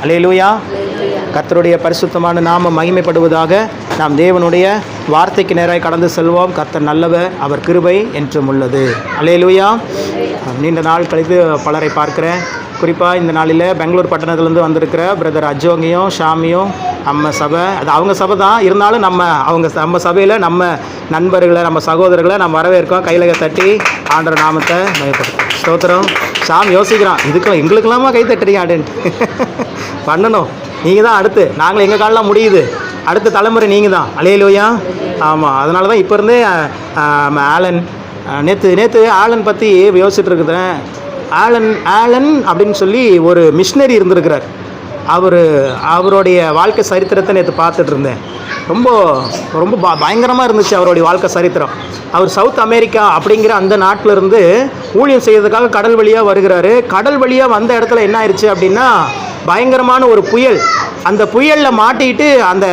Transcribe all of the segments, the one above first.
அல்லேலூயா. கர்த்தருடைய பரிசுத்தமான நாமம் மகிமைப்படுவதாக. நாம் தேவனுடைய வார்த்தைக்கு நேராக கடந்து செல்வோம். கர்த்தர் நல்லவர், அவர் கிருபை என்றும் உள்ளது. அல்லேலூயா. நீண்ட நாள் கழித்து பலரை பார்க்குறேன். குறிப்பாக இந்த நாளில் பெங்களூர் பட்டணத்துலேருந்து வந்திருக்கிற பிரதர் அஜோங்கியும் ஷாமியும் நம்ம சபை, அது அவங்க சபை தான், இருந்தாலும் நம்ம சபையில் நம்ம நண்பர்களை, நம்ம சகோதரர்களை நம்ம வரவேற்கோம். கையில் தட்டி ஆண்டவர் நாமத்தை மகிமைப்படுத்தும். ஸ்தோத்திரம். ஷாம் யோசிக்கிறான், எங்களுக்கெல்லாமா கை தட்டுறீங்க அப்படின்ட்டு. பண்ணணும், நீங்கள் தான் அடுத்து. நாங்கள் எங்கள் காலெலாம் முடியுது, அடுத்த தலைமுறை நீங்கள் தான். அல்லேலூயா. ஆமாம், அதனால தான் இப்போ இருந்தே ஆலன் நேற்று ஆலன் பற்றி யோசிச்சுட்டு இருக்குறேன். ஆலன் அப்படின்னு சொல்லி ஒரு மிஷினரி இருந்திருக்கிறார். அவருடைய வாழ்க்கை சரித்திரத்தை நேற்று பார்த்துட்டு இருந்தேன். ரொம்ப பயங்கரமாக இருந்துச்சு அவருடைய வாழ்க்கை சரித்திரம். அவர் சவுத் அமெரிக்கா அப்படிங்கிற அந்த நாட்டில் இருந்து ஊழியம் செய்யறதுக்காக கடல் வழியாக வருகிறாரு. கடல் வழியாக வந்த இடத்துல என்ன ஆயிடுச்சு அப்படின்னா, பயங்கரமான ஒரு புயல். அந்த புயலில் மாட்டிக்கிட்டு அந்த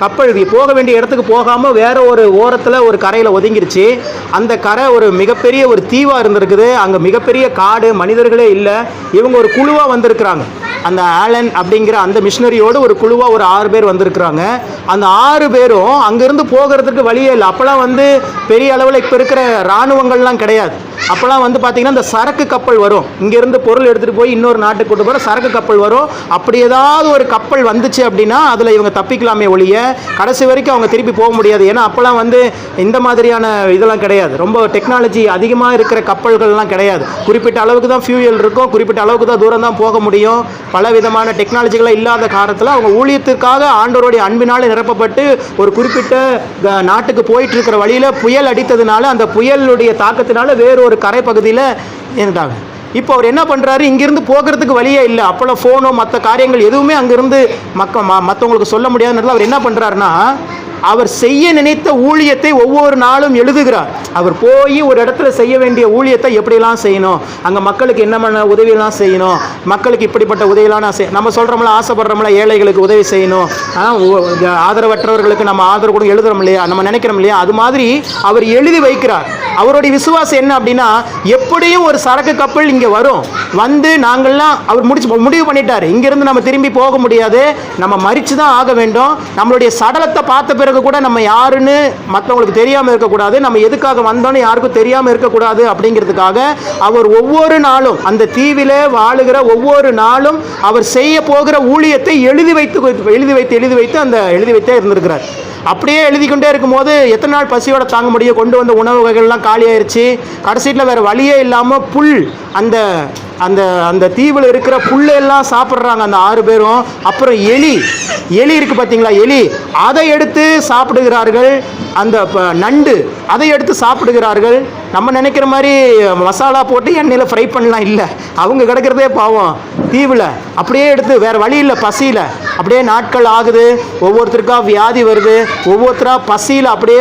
கப்பல் போக வேண்டிய இடத்துக்கு போகாமல் வேறு ஒரு ஓரத்தில் ஒரு கரையில் ஒதுங்கிருச்சு. அந்த கரை ஒரு மிகப்பெரிய ஒரு தீவாக இருந்திருக்குது. அங்கே மிகப்பெரிய காடு, மனிதர்களே இல்லை. இவங்க ஒரு குழுவாக வந்திருக்கிறாங்க. அந்த ஆலன் அப்படிங்கிற அந்த மிஷினரியோடு ஒரு குழுவாக ஒரு 6 பேர் வந்திருக்கிறாங்க. அந்த 6 பேரும் அங்கேருந்து போகிறதுக்கு வழியே இல்லை. அப்போல்லாம் பெரிய அளவில் இப்போ இருக்கிற இராணுவங்கள்லாம் கிடையாது. அப்போல்லாம் பார்த்திங்கன்னா இந்த சரக்கு கப்பல் வரும். இங்கேருந்து பொருள் எடுத்துகிட்டு போய் இன்னொரு நாட்டுக்கு கொண்டு போகிற சரக்கு கப்பல் வரும். அப்படி ஏதாவது ஒரு கப்பல் வந்துச்சு அப்படின்னா அதில் இவங்க தப்பிக்கலாமே ஒழிய கடைசி வரைக்கும் அவங்க திருப்பி போக முடியாது. ஏன்னா அப்போல்லாம் இந்த மாதிரியான இதெல்லாம் கிடையாது. ரொம்ப டெக்னாலஜி அதிகமாக இருக்கிற கப்பல்கள்லாம் கிடையாது. குறிப்பிட்ட அளவுக்கு தான் ஃபியூயல் இருக்கும், குறிப்பிட்ட அளவுக்கு தான் தூரம் தான் போக முடியும். பல விதமான டெக்னாலஜிகளாக இல்லாத காலத்தில் அவங்க ஊழியத்திற்காக ஆண்டவருடைய அன்பினால் நிரப்பப்பட்டு ஒரு குறிப்பிட்ட நாட்டுக்கு போயிட்டு இருக்கிற வழியில் புயல் அடித்ததுனால அந்த புயலுடைய தாக்கத்தினால வேறு ஒரு கரை பகுதியில் இருந்தாங்க. இப்போ அவர் என்ன பண்ணுறாரு, இங்கேருந்து போகிறதுக்கு வழியே இல்லை. அப்போல்லாம் ஃபோனோ மற்ற காரியங்கள் எதுவுமே அங்கேருந்து மற்றவங்களுக்கு சொல்ல முடியாதுன்றதுல அவர் என்ன பண்ணுறாருன்னா, அவர் செய்ய நினைத்த ஊழியத்தை ஒவ்வொரு நாளும் எழுதுகிறார். அவர் போய் ஒரு இடத்துல செய்ய வேண்டிய ஊழியத்தை எப்படிலாம் செய்யணும், அங்கே மக்களுக்கு என்ன உதவியெல்லாம் செய்யணும், மக்களுக்கு இப்படிப்பட்ட உதவியெல்லாம் நம்ம சொல்கிறோம்ல, ஆசைப்படுறோம்ல, ஏழைகளுக்கு உதவி செய்யணும், ஆதரவற்றவர்களுக்கு நம்ம ஆதரவு கூட எழுதுறோம் இல்லையா, நம்ம நினைக்கிறோம் இல்லையா, அது மாதிரி அவர் எழுதி வைக்கிறார். அவருடைய விசுவாசம் என்ன அப்படின்னா, எப்படியும் ஒரு சரக்கு கப்பல் இங்கே வரும், நாங்கள்லாம் அவர் முடிவு பண்ணிட்டார். இங்கேருந்து நம்ம திரும்பி போக முடியாது, நம்ம மரிச்சு தான் ஆக வேண்டும். நம்மளுடைய சடலத்தை பார்த்த பிறகு கூட நம்ம யாருன்னு மற்றவங்களுக்கு தெரியாமல் இருக்கக்கூடாது, நம்ம எதுக்காக வந்தோன்னு யாருக்கும் தெரியாமல் இருக்கக்கூடாது. அப்படிங்கிறதுக்காக அவர் ஒவ்வொரு நாளும் அந்த தீவில வாழுகிற ஒவ்வொரு நாளும் அவர் செய்ய போகிற ஊழியத்தை எழுதி வைத்து அந்த எழுதி வைத்தே இருந்திருக்கிறார். அப்படியே எழுதி கொண்டே இருக்கும்போது எத்தனை நாள் பசியோட தாங்க முடியும்? கொண்டு வந்த உணவு வகைகள்லாம் காலியாயிருச்சு. கடைசியில் வேறு வழியே இல்லாமல் புல், அந்த அந்த அந்த தீவில் இருக்கிற புல்லெல்லாம் சாப்பிட்றாங்க அந்த 6 பேரும். அப்புறம் எலி இருக்குது பார்த்தீங்களா, எலி, அதை எடுத்து சாப்பிடுகிறார்கள். அந்த நண்டு அதை எடுத்து சாப்பிடுகிறார்கள். நம்ம நினைக்கிற மாதிரி மசாலா போட்டு எண்ணெயில் ஃப்ரை பண்ணலாம் இல்லை. அவங்க கிடக்கிறதே பாவம் தீவில். அப்படியே எடுத்து வேறு வழி இல்லை, பசியில் அப்படியே நாட்கள் ஆகுது. ஒவ்வொருத்தருக்காக வியாதி வருது, ஒவ்வொருத்தராக பசியில் அப்படியே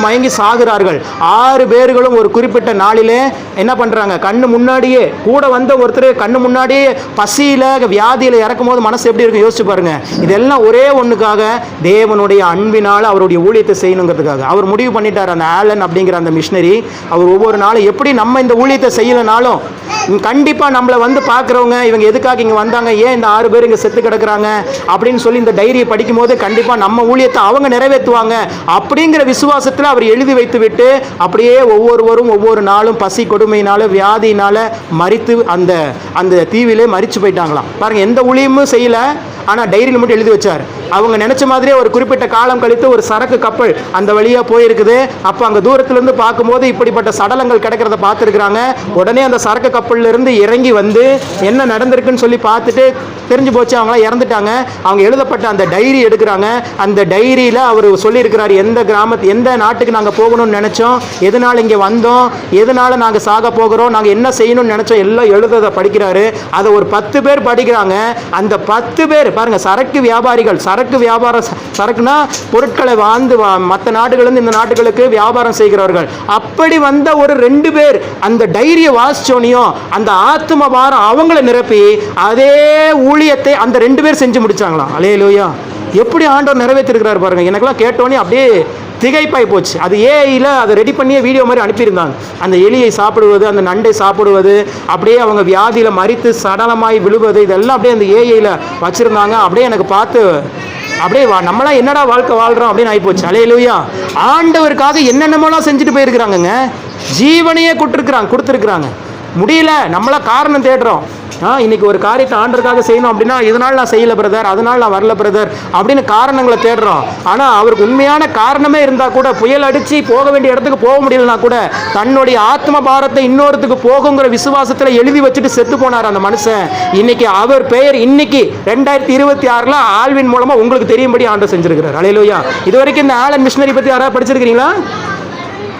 மயங்கி சாகுறார்கள். 6 பேர்களும் ஒரு குறிப்பிட்ட நாளிலே என்ன பண்ணுறாங்க, கண்ணு முன்னாடியே கூட வந்த ஒருத்தர் கண்ணு முன்னாடியே பசியில் வியாதியில் இறக்கும் போது மனசு எப்படி இருக்கும் யோசிச்சு பாருங்க. இதெல்லாம் ஒரே ஒன்றுக்காக, தேவனுடைய அன்பினால் அவருடைய ஊழியத்தை செய்யணுங்கிறதுக்காக அவர் முடிவு பண்ணிட்டார். அந்த ஆலன் அப்படிங்கிற அந்த மிஷினரி அவர் ஒவ்வொரு நாளும் எப்படி நம்ம இந்த ஊழியத்தை செய்யலைனாலும் கண்டிப்பாக நம்மளை பார்க்குறவங்க, இவங்க எதுக்காக இங்கே வந்தாங்க, ஏன் இந்த 6 பேர் இங்கே செத்து கிடக்குறாங்க அப்படின்னு சொல்லி இந்த டைரியை படிக்கும் போது கண்டிப்பாக நம்ம ஊழியத்தை அவங்க நிறைவேற்றுவாங்க அப்படிங்கிற விசுவாசத்தில் அவர் எழுதி வைத்து விட்டு அப்படியே ஒவ்வொருவரும் ஒவ்வொரு நாளும் பசி கொடுமையினால வியாதியினால மரித்து அந்த தீவிலே மரிச்சு போயிட்டாங்களாம். பாருங்க, எந்த ஊழியமும் செய்யலை, ஆனால் டைரியில் மட்டும் எழுதி வச்சார். அவங்க நினச்ச மாதிரியே ஒரு குறிப்பிட்ட காலம் கழித்து ஒரு சரக்கு கப்பல் அந்த வழியாக போயிருக்குது. அப்போ அங்கே தூரத்துலேருந்து பார்க்கும்போது இப்படிப்பட்ட சடலங்கள் கிடைக்கிறத பார்த்துருக்குறாங்க. உடனே அந்த சரக்கு கப்பல்லேருந்து இறங்கி என்ன நடந்திருக்குன்னு சொல்லி பார்த்துட்டு தெரிஞ்சு போச்சு, அவங்களாம் இறந்துட்டாங்க. அவங்க எழுதப்பட்ட அந்த டைரி எடுக்கிறாங்க. அந்த டைரியில் அவர் சொல்லியிருக்கிறார், எந்த நாட்டுக்கு நாங்கள் போகணும்னு நினச்சோம், எதனால் இங்கே வந்தோம், எதனால் நாங்கள் சாக போகிறோம், நாங்கள் என்ன செய்யணும்னு நினச்சோம், எல்லாம் எழுத படிக்கிறாரு. அதை ஒரு 10 பேர் படிக்கிறாங்க. அந்த 10 பேர் பாருங்கள், சரக்கு வியாபாரிகள். சரக்குனா பொருட்களை மற்ற நாடுகளிலிருந்து இந்த நாட்டுகளுக்கு வியாபாரம் செய்கிறவர்கள். அப்படி வந்த ஒரு 2 பேர் அந்த டைரியை வாசிச்சோனையும் அந்த ஆத்ம பாரம் அவங்களை நிரப்பி அதே ஊழியத்தை அந்த 2 பேர் செஞ்சு முடிச்சாங்களாம். அல்லேலூயா. எப்படி ஆண்டவர் நிறைவேற்றிருக்கிறார் பாருங்க. எனக்கெல்லாம் கேட்டோன்னே அப்படியே திகைப்பாய் போச்சு. அது ஏஐயில் அதை ரெடி பண்ணியே வீடியோ மாதிரி அனுப்பியிருந்தாங்க. அந்த எலியை சாப்பிடுவது, அந்த நண்டை சாப்பிடுவது, அப்படியே அவங்க வியாதியில் மரித்து சடலமாய் விழுவது, இதெல்லாம் அப்படியே அந்த ஏஐயில் வச்சுருந்தாங்க. அப்படியே எனக்கு பார்த்து அப்படியே நம்மளாம் என்னடா வாழ்க்கை வாழ்கிறோம் அப்படின்னு ஆகிப்போச்சு. அல்லேலூயா. ஆண்டவருக்காக என்னென்னமோலாம் செஞ்சுட்டு போயிருக்கிறாங்கங்க. ஜீவனையே கொடுத்துருக்குறாங்க. முடியல, நம்மளாம் காரணம் தேடுறோம். இன்னைக்கு ஒரு காரியத்தை ஆண்டருக்காக செய்யணும் அப்படின்னா, இதனால் நான் செய்யலை பிரதர், அதனால் நான் வரல பிரதர் அப்படின்னு காரணங்களை தேடுறோம். ஆனால் அவருக்கு உண்மையான காரணமே இருந்தால் கூட, புயல் அடித்து போக வேண்டிய இடத்துக்கு போக முடியலனா கூட, தன்னுடைய ஆத்ம பாரத்தை இன்னொருத்துக்கு போகுங்கிற விசுவாசத்தில் எழுதி வச்சுட்டு செத்து போனார் அந்த மனுஷன். இன்னைக்கு அவர் பெயர் இன்னைக்கு 2026 ஆல்வின் மூலமாக உங்களுக்கு தெரியும்படி ஆண்டவர் செஞ்சிருக்கிறார். அல்லேலூயா. இது வரைக்கும் இந்த ஆலன் மிஷனரி பற்றி யாராவது படிச்சிருக்கிறீங்களா?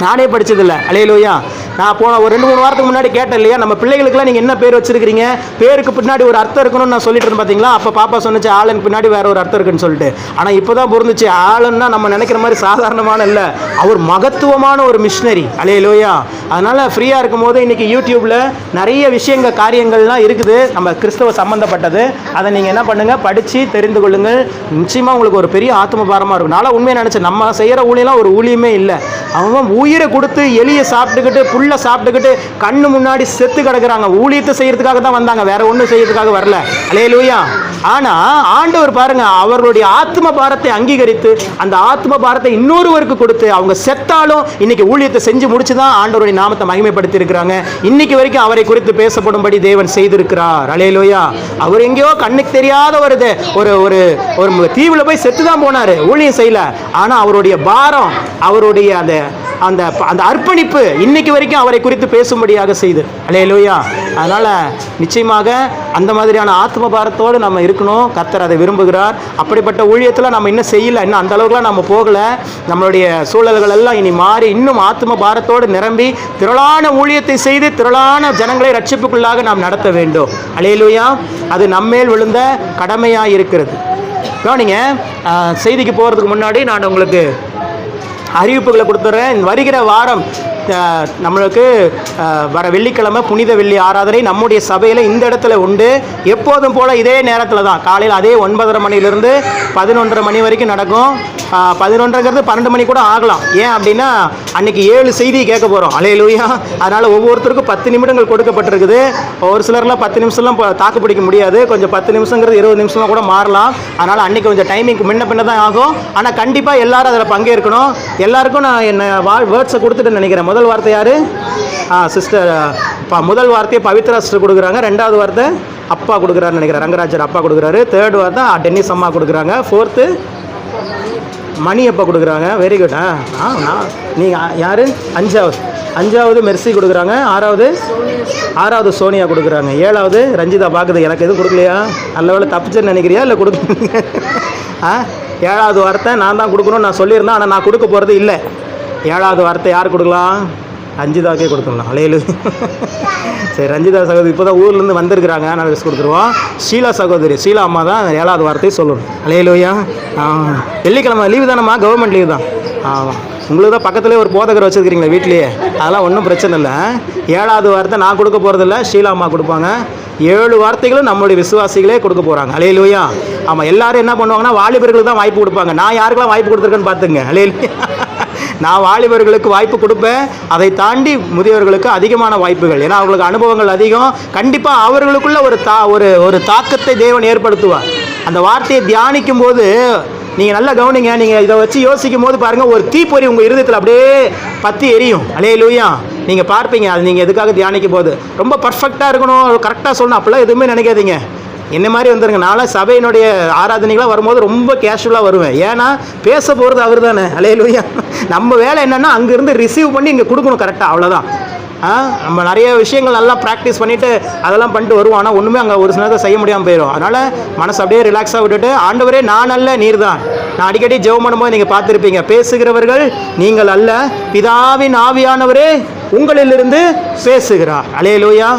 நானே படித்ததில்லை. அல்லேலூயா. நான் போன ஒரு 2-3 வாரத்துக்கு முன்னாடி கேட்டேன் இல்லையா, நம்ம பிள்ளைகளுக்குலாம் நீங்கள் என்ன பேர் வச்சிருக்கிறீங்க, பேருக்கு பின்னாடி ஒரு அர்த்தம் இருக்கணும்னு நான் சொல்லிட்டு இருந்தேன் பார்த்தீங்களா. அப்போ பாப்பா சொன்னிச்சு ஆலன் பின்னாடி வேற ஒரு அர்த்தம் இருக்குன்னு சொல்லிட்டு. ஆனால் இப்போ தான் புரிஞ்சிச்சு, ஆலன்னா நம்ம நினைக்கிற மாதிரி சாதாரணமான இல்லை, அவர் மகத்துவமான ஒரு மிஷினரி. அல்லேலூயா. அதனால் ஃப்ரீயாக இருக்கும் போது இன்றைக்கி யூடியூப்பில் நிறைய விஷயங்கள் காரியங்கள்லாம் இருக்குது நம்ம கிறிஸ்தவ சம்மந்தப்பட்டது. அதை நீங்கள் என்ன பண்ணுங்கள், படித்து தெரிந்து கொள்ளுங்கள். நிச்சயமாக உங்களுக்கு ஒரு பெரிய ஆத்ம பாரமாக இருக்கும். நான் உண்மையை நினச்சேன், நம்ம செய்கிற ஊழியெல்லாம் ஒரு ஊழியமே இல்லை. அவன் உயிரை கொடுத்து எலியை சாப்பிட்டுக்கிட்டு புல்லை சாப்பிட்டுக்கிட்டு கண்ணு முன்னாடி செத்து கிடக்குறாங்க. ஊழியத்தை செய்யறதுக்காக தான் வந்தாங்க, வேற ஒன்றும் செய்யறதுக்காக வரல. அல்லேலூயா. ஆனா ஆண்டவர் பாருங்க, அவர்களுடைய ஆத்ம பாரத்தை அங்கீகரித்து அந்த ஆத்ம பாரத்தை இன்னொருவருக்கு கொடுத்து அவங்க செத்தாலும் இன்னைக்கு ஊழியத்தை செஞ்சு முடிச்சுதான் ஆண்டவருடைய நாமத்தை மகிமைப்படுத்தி இருக்கிறாங்க. இன்னைக்கு வரைக்கும் அவரை குறித்து பேசப்படும்படி தேவன் செய்திருக்கிறார். அல்லேலூயா. அவர் எங்கேயோ கண்ணுக்கு தெரியாத ஒரு ஒரு ஒரு தீவுல போய் செத்து தான் போனாரு, ஊழியம் செய்யல. ஆனா அவருடைய பாரம், அவருடைய அந்த அந்த அந்த அர்ப்பணிப்பு இன்னைக்கு வரைக்கும் அவரை குறித்து பேசும்படியாக செய்து. அல்லேலூயா. அதனால் நிச்சயமாக அந்த மாதிரியான ஆத்ம பாரத்தோடு நம்ம இருக்கணும். கர்த்தர் அதை விரும்புகிறார். அப்படிப்பட்ட ஊழியத்தில் நம்ம இன்னும் செய்யலை, இன்னும் அந்த அளவுக்குலாம் நம்ம போகலை. நம்மளுடைய சூழல்கள் எல்லாம் இனி மாறி இன்னும் ஆத்ம பாரத்தோடு நிரம்பி திரளான ஊழியத்தை செய்து திரளான ஜனங்களை ரட்சிப்புக்குள்ளாக நாம் நடத்த வேண்டும். அல்லேலூயா. அது நம்மேல் விழுந்த கடமையாக இருக்கிறது. கவனிங்க, செய்திக்கு போகிறதுக்கு முன்னாடி நான் உங்களுக்கு அறிவிப்புகளை கொடுத்துட்றேன். வருகிற வாரம் நம்மளுக்கு வர வெள்ளிக்கிழமை புனித வெள்ளி ஆராதனை நம்முடைய சபையில் இந்த இடத்துல உண்டு. எப்போதும் போல் இதே நேரத்தில் தான், காலையில் அதே 9:30 மணிலேருந்து 11:30 மணி வரைக்கும் நடக்கும். 11:30ங்கிறது 12 மணி கூட ஆகலாம். ஏன் அப்படின்னா அன்றைக்கி 7 செய்தி கேட்க போகிறோம். அல்லேலூயா. அதனால் ஒவ்வொருத்தருக்கும் 10 நிமிடங்கள் கொடுக்கப்பட்டிருக்குது. ஒரு சிலர்லாம் 10 நிமிஷம்லாம் தாக்கு பிடிக்க முடியாது. கொஞ்சம் 10 நிமிஷங்கிறது 20 நிமிஷமாக கூட மாறலாம். அதனால் அன்றைக்கி கொஞ்சம் டைமிங் பின்ன தான் ஆகும். ஆனால் கண்டிப்பாக எல்லோரும் அதில் பங்கேற்கணும். எல்லாருக்கும் நான் என்ன வேர்ட்ஸை கொடுத்துட்டு நினைக்கிறேன். முதல் வார்த்தை யார்? சிஸ்டர். முதல் வார்த்தையை பவித்ரா சிஸ்டர் கொடுக்குறாங்க. 2வது வார்த்தை அப்பா கொடுக்குறாருன்னு நினைக்கிறேன், ரங்கராஜர் அப்பா கொடுக்குறாரு. 3rd வார்த்தை டென்னிஸ் அம்மா கொடுக்குறாங்க. 4th மணி அப்பா கொடுக்குறாங்க. Very good. நீங்கள் யார்? 5வது மெர்சி கொடுக்குறாங்க. 6வது சோனியா கொடுக்குறாங்க. 7வது ரஞ்சிதா பார்க்குது. எனக்கு எதுவும் கொடுக்கலையா? நல்ல வேலை தப்பிச்சுன்னு நினைக்கிறியா இல்லை கொடுக்க? 7வது வார்த்தை நான் தான் கொடுக்கணும்னு நான் சொல்லியிருந்தேன், ஆனால் நான் கொடுக்க போகிறது இல்லை. 7வது வார்த்தை யார் கொடுக்கலாம்? ரஞ்சிதாவுக்கே கொடுத்துடலாம். அல்லேலூயா. சரி, ரஞ்சிதா சகோதரி இப்போ தான் ஊர்லேருந்து வந்திருக்கிறாங்க, நான் ட்ரெஸ் கொடுத்துருவோம். ஷீலா சகோதரி, ஷீலா அம்மா தான் 7வது வார்த்தையை சொல்லணும். அல்லேலூயா. வெள்ளிக்கிழமை லீவு தானம்மா, கவர்மெண்ட் லீவு தான். ஆமாம், உங்களுக்கு தான் பக்கத்துலேயே ஒரு போதகர் வச்சுருக்கிறீங்களா வீட்லேயே, அதெல்லாம் ஒன்றும் பிரச்சனை இல்லை. 7வது வார்த்தை நான் கொடுக்க போகிறதில்ல, ஷீலா அம்மா கொடுப்பாங்க. 7 வார்த்தைகளும் நம்மளுடைய விசுவாசிகளே கொடுக்க போகிறாங்க. அல்லேலூயா. ஆமாம், எல்லோரும் என்ன பண்ணுவாங்கன்னா வாலிபர்களுக்கு தான் வாய்ப்பு கொடுப்பாங்க. நான் யாருக்கெல்லாம் வாய்ப்பு கொடுத்துருக்கேன்னு பார்த்துங்க. அல்லேலூயா. நான் வாலிபர்களுக்கு வாய்ப்பு கொடுப்பேன். அதை தாண்டி முதியவர்களுக்கு அதிகமான வாய்ப்புகள், ஏன்னா அவங்களுக்கு அனுபவங்கள் அதிகம். கண்டிப்பாக அவர்களுக்குள்ள ஒரு தாக்கத்தை தேவன் ஏற்படுத்துவார். அந்த வார்த்தையை தியானிக்கும் போது நீங்கள் நல்லா கவனிங்க. நீங்கள் இதை வச்சு யோசிக்கும் போது பாருங்கள், ஒரு தீப்பொறி உங்கள் இருதயத்தில் அப்படியே பற்றி எரியும். அல்லேலூயா. நீங்கள் பார்ப்பீங்க. அது நீங்கள் எதுக்காக தியானிக்கும் போது ரொம்ப பர்ஃபெக்டாக இருக்கணும், கரெக்டாக சொல்லணும், அப்படிலாம் எதுவுமே நினைக்காதீங்க. என்ன மாதிரி வந்துருங்க. நான்லாம் சபையினுடைய ஆராதனைகளாக வரும்போது ரொம்ப கேஷுவலாக வருவேன். ஏன்னா பேச போகிறது அவர் தானே. அல்லேலூயா. நம்ம வேலை என்னென்னா அங்கேருந்து ரிசீவ் பண்ணி இங்கே கொடுக்கணும் கரெக்டாக, அவ்வளோதான். நம்ம நிறைய விஷயங்கள் நல்லா ப்ராக்டிஸ் பண்ணிவிட்டு அதெல்லாம் பண்ணிட்டு வருவோம். ஆனால் ஒன்றுமே அங்கே ஒரு சில நேரத்தை செய்ய முடியாமல் போயிடும். அதனால் மனசு அப்படியே ரிலாக்ஸாக விட்டுட்டு, ஆண்டவரே நான் அல்ல நீர் தான். நான் அடிக்கடி ஜெபம் பண்ணும்போது நீங்கள் பார்த்துருப்பீங்க, பேசுகிறவர்கள் நீங்கள் அல்ல, பிதாவின் ஆவியானவரே உங்களிலிருந்து பேசுகிறார். அல்லேலூயா.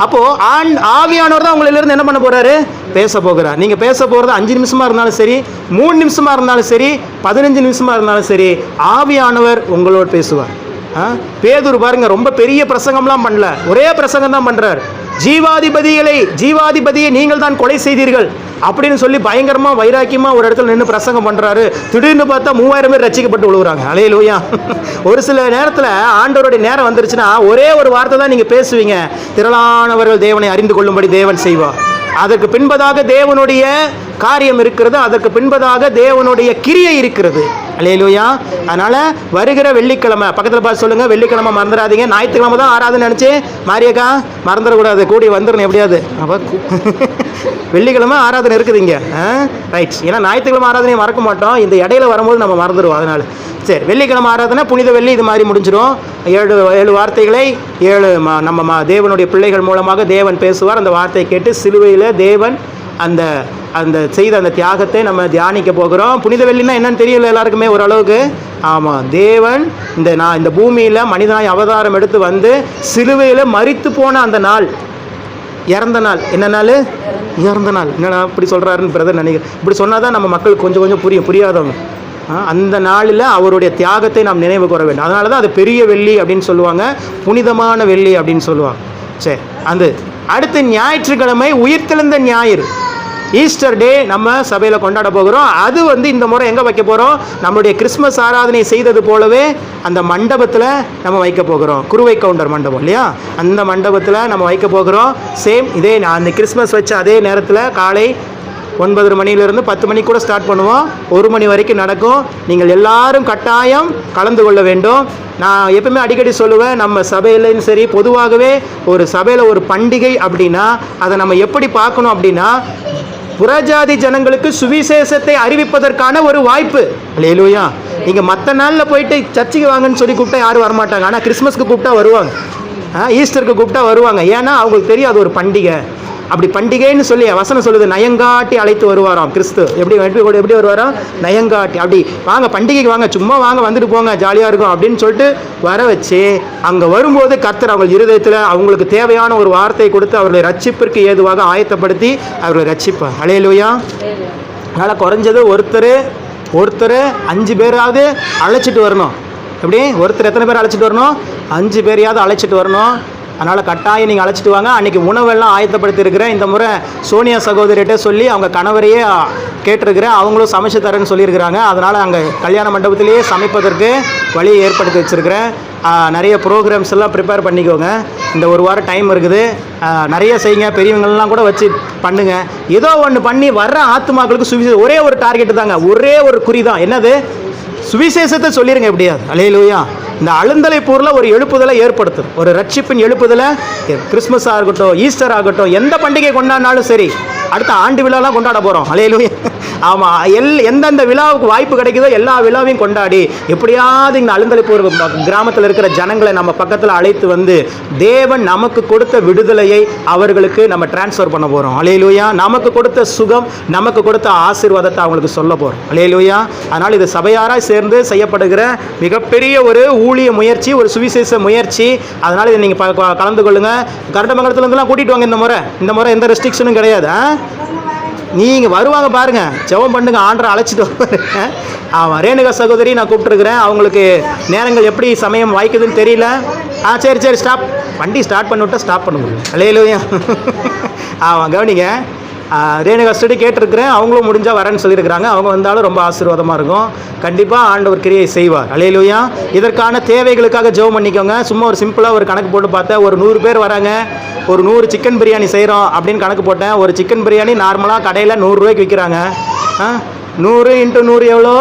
அப்போது ஆவியானவர் தான் உங்களிலிருந்து என்ன பண்ண போகிறாரு? பேச போகிறார். நீங்கள் பேச போகிறது 5 நிமிஷமாக இருந்தாலும் சரி, 3 நிமிஷமாக இருந்தாலும் சரி, 15 நிமிஷமாக இருந்தாலும் சரி, ஆவியானவர் உங்களோடு பேசுவார். பேதுரு பாருங்க, ரொம்ப பெரிய பிரசங்கம்லாம் பண்ணல, ஒரே பிரசங்கம் தான் பண்ணுறார். ஜீவாதிபதியை நீங்கள் தான் கொலை செய்தீர்கள், அப்படின்னு சொல்லி பயங்கரமாக வைராக்கியமாக ஒரு இடத்துல நின்று பிரசங்கம் பண்ணுறாரு. திடீர்னு பார்த்தா 3000 பேர் ரட்சிக்கப்பட்டு விழுகுறாங்க. அல்லேலூயா. ஒரு சில நேரத்தில் ஆண்டவருடைய நேரம் வந்துருச்சுன்னா ஒரே ஒரு வார்த்தை தான் நீங்கள் பேசுவீங்க, திரளானவர்கள் தேவனை அறிந்து கொள்ளும்படி தேவன் செய்வார். அதற்கு பின்பதாக தேவனுடைய காரியம் இருக்கிறது, அதற்கு பின்பதாக தேவனுடைய கிரியை இருக்கிறது. அல்லேலூயா. அதனால் வருகிற வெள்ளிக்கிழமை பக்கத்தில் பார்த்து சொல்லுங்கள், வெள்ளிக்கிழமை மறந்துடாதீங்க. ஞாயிற்றுக்கிழமை தான் ஆராதனை நினச்சி மாரியக்கா மறந்துடக்கூடாது, கூடி வந்துடணும். எப்படியாது அப்போ வெள்ளிக்கிழமை ஆராதனை இருக்குது இங்கே, ரைட். ஏன்னா ஞாயிற்றுக்கிழமை ஆராதனையை மறக்க மாட்டோம், இந்த இடையில வரும்போது நம்ம மறந்துடுவோம். அதனால் சரி, வெள்ளிக்கிழமை ஆராதனை புனித வெள்ளி இது மாதிரி முடிஞ்சிடும். 7 வார்த்தைகளை 7 நம்ம தேவனுடைய பிள்ளைகள் மூலமாக தேவன் பேசுவார். அந்த வார்த்தையை கேட்டு சிலுவையில் தேவன் அந்த அந்த செய்த அந்த தியாகத்தை நம்ம தியானிக்க போகிறோம். புனித வெள்ளினா என்னன்னு தெரியல எல்லாருக்குமே ஓரளவுக்கு. ஆமாம், தேவன் இந்த பூமியில் மனிதனாய் அவதாரம் எடுத்து வந்து சிலுவையில் மரித்து போன அந்த நாள், இறந்த நாள். என்ன நாள்? இறந்த நாள். என்னடா இப்படி சொல்கிறாருன்னு பிரதர் நினைக்கிறேன். இப்படி சொன்னால் தான் நம்ம மக்களுக்கு கொஞ்சம் கொஞ்சம் புரியாதவங்க. அந்த நாளில் அவருடைய தியாகத்தை நாம் நினைவு கூற வேண்டும். அதனால தான் அது பெரிய வெள்ளி அப்படின்னு சொல்லுவாங்க, புனிதமான வெள்ளி அப்படின்னு சொல்லுவாங்க. சரி, அடுத்து ஞாயிற்றுக்கிழமை உயிர்த்தெழுந்த ஞாயிறு, ஈஸ்டர் டே நம்ம சபையில் கொண்டாட போகிறோம். அது இந்த முறை எங்கே வைக்க போகிறோம்? நம்மளுடைய கிறிஸ்மஸ் ஆராதனை செய்தது போலவே அந்த மண்டபத்தில் நம்ம வைக்க போகிறோம். குருவை கவுண்டர் மண்டபம் இல்லையா, அந்த மண்டபத்தில் நம்ம வைக்க போகிறோம். சேம் இதே அந்த கிறிஸ்மஸ் வச்ச அதே நேரத்தில் காலை 9 மணியிலிருந்து 10 மணிக்கு கூட ஸ்டார்ட் பண்ணுவோம். 1 மணி வரைக்கும் நடக்கும். நீங்கள் எல்லாரும் கட்டாயம் கலந்து கொள்ள வேண்டும். நான் எப்பவுமே அடிக்கடி சொல்லுவேன், நம்ம சபையிலையும் சரி, பொதுவாகவே ஒரு சபையில் ஒரு பண்டிகை அப்படின்னா அதை நம்ம எப்படி பார்க்கணும் அப்படின்னா, புறஜாதி ஜனங்களுக்கு சுவிசேஷத்தை அறிவிப்பதற்கான ஒரு வாய்ப்பு. அல்லேலூயா. நீங்கள் மற்ற நாளில் போயிட்டு சர்ச்சுக்கு வாங்கன்னு சொல்லி கூப்பிட்டா யாரும் வரமாட்டாங்க. ஆனால் கிறிஸ்மஸ்க்கு கூப்பிட்டா வருவாங்க, ஈஸ்டருக்கு கூப்பிட்டா வருவாங்க. ஏன்னா அவங்களுக்கு தெரியும் அது ஒரு பண்டிகை. அப்படி பண்டிகைன்னு சொல்லி வசனம் சொல்லுது, நயங்காட்டி அழைத்து வருவாராம் கிறிஸ்து. எப்படி வருவாராம்? நயங்காட்டி. அப்படி வாங்க பண்டிகைக்கு வாங்க, சும்மா வாங்க, வந்துட்டு போங்க, ஜாலியாக இருக்கும் அப்படின்னு சொல்லிட்டு வர வச்சு, அங்கே வரும்போது கர்த்தர் அவங்க இருதயத்தில் அவங்களுக்கு தேவையான ஒரு வார்த்தை கொடுத்து அவர்களை ரட்சிப்பிற்கு ஏதுவாக ஆயத்தப்படுத்தி அவர்களை ரட்சிப்பார். அல்லேலூயா. அதனால் குறைஞ்சது ஒருத்தர் 5 பேராவது அழைச்சிட்டு வரணும். எப்படி? ஒருத்தர் எத்தனை பேர் அழைச்சிட்டு வரணும்? 5 பேரையாவது அழைச்சிட்டு வரணும். அதனால் கட்டாயம் நீங்கள் அழைச்சிட்டு வாங்க. அன்றைக்கி உணவெல்லாம் ஆயத்தப்படுத்தியிருக்கிறேன். இந்த முறை சோனியா சகோதரிகிட்ட சொல்லி அவங்க கணவரையே கேட்டிருக்கிறேன், அவங்களும் சமைச்சு தரேன்னு சொல்லியிருக்கிறாங்க. அதனால் அங்கே கல்யாண மண்டபத்திலேயே சமைப்பதற்கு வழியை ஏற்படுத்தி வச்சுருக்கிறேன். நிறைய ப்ரோக்ராம்ஸ் எல்லாம் ப்ரிப்பேர் பண்ணிக்கோங்க. இந்த 1 வாரம் டைம் இருக்குது, நிறைய செய்யுங்க. பெரியவங்கள்லாம் கூட வச்சு பண்ணுங்கள். ஏதோ ஒன்று பண்ணி வர்ற ஆத்துமாக்களுக்கு சுவிசேஷம் ஒரே ஒரு டார்கெட்டு தாங்க, ஒரே ஒரு குறி தான். என்னது? சுவிசேஷத்தை சொல்லிடுங்க எப்படியாது. அல்லேலூயா. இந்த அழுந்தலைப்பூரில் ஒரு எழுப்புதலை ஏற்படுத்தும், ஒரு ரட்சிப்பின் எழுப்புதலை. கிறிஸ்மஸ் ஆகட்டும், ஈஸ்டர் ஆகட்டும், எந்த பண்டிகை கொண்டாடினாலும் சரி, அடுத்த ஆண்டு விழாலாம் கொண்டாட போகிறோம். அல்லேலூயா. ஆமாம், எந்தெந்த விழாவுக்கு வாய்ப்பு கிடைக்குதோ எல்லா விழாவையும் கொண்டாடி எப்படியாவது இந்த அழுந்தலைப்பூர் கிராமத்தில் இருக்கிற ஜனங்களை நம்ம பக்கத்தில் அழைத்து வந்து தேவன் நமக்கு கொடுத்த விடுதலையை அவர்களுக்கு நம்ம டிரான்ஸ்ஃபர் பண்ண போகிறோம். அல்லேலூயா. நமக்கு கொடுத்த சுகம், நமக்கு கொடுத்த ஆசீர்வாதத்தை அவங்களுக்கு சொல்ல போகிறோம். அல்லேலூயா. அதனால் இது சபையாராக சேர்ந்து செய்யப்படுகிற மிகப்பெரிய ஒரு ஊழிய முயற்சி, ஒரு சுவிசேஷ முயற்சி. அதனால் இதை நீங்கள் கலந்து கொள்ளுங்கள். கரண்டமங்கலத்துலேருந்துலாம் கூட்டிகிட்டு வாங்க. இந்த முறை எந்த ரெஸ்ட்ரிக்ஷனும் கிடையாது. நீங்கள் வருவாங்க பாருங்கள், ஜெபம் பண்ணுங்க, ஆண்டரை அழைச்சிட்டு வருவாங்க. ஆமாம், ரேணுகா சகோதரி நான் கூப்பிட்டுருக்குறேன். அவங்களுக்கு நேரங்கள் எப்படி சமயம் வாய்க்குதுன்னு தெரியல. சரி ஸ்டாப், வண்டி ஸ்டார்ட் பண்ணிவிட்டா ஸ்டாப் பண்ண முடியும். அல்லேலூயா. ஆமாம், கவனிங்க. ரேணுகா ஸ்டடி கேட்டிருக்கிறேன், அவங்களும் முடிஞ்சால் வரேன்னு சொல்லியிருக்கிறாங்க. அவங்க வந்தாலும் ரொம்ப ஆசீர்வாதமாக இருக்கும். கண்டிப்பாக ஆண்டவர் கிரியை செய்வார். அல்லேலூயா. இதற்கான தேவைகளுக்காக ஜெபம் பண்ணிக்கோங்க. சும்மா ஒரு சிம்பிளாக ஒரு கணக்கு போட்டு பார்த்தேன். ஒரு 100 பேர் வராங்க, ஒரு 100 சிக்கன் பிரியாணி செய்கிறோம் அப்படின்னு கணக்கு போட்டேன். ஒரு சிக்கன் பிரியாணி நார்மலாக கடையில் 100 ரூபாய்க்கு விற்கிறாங்க. 100 × 100 எவ்வளோ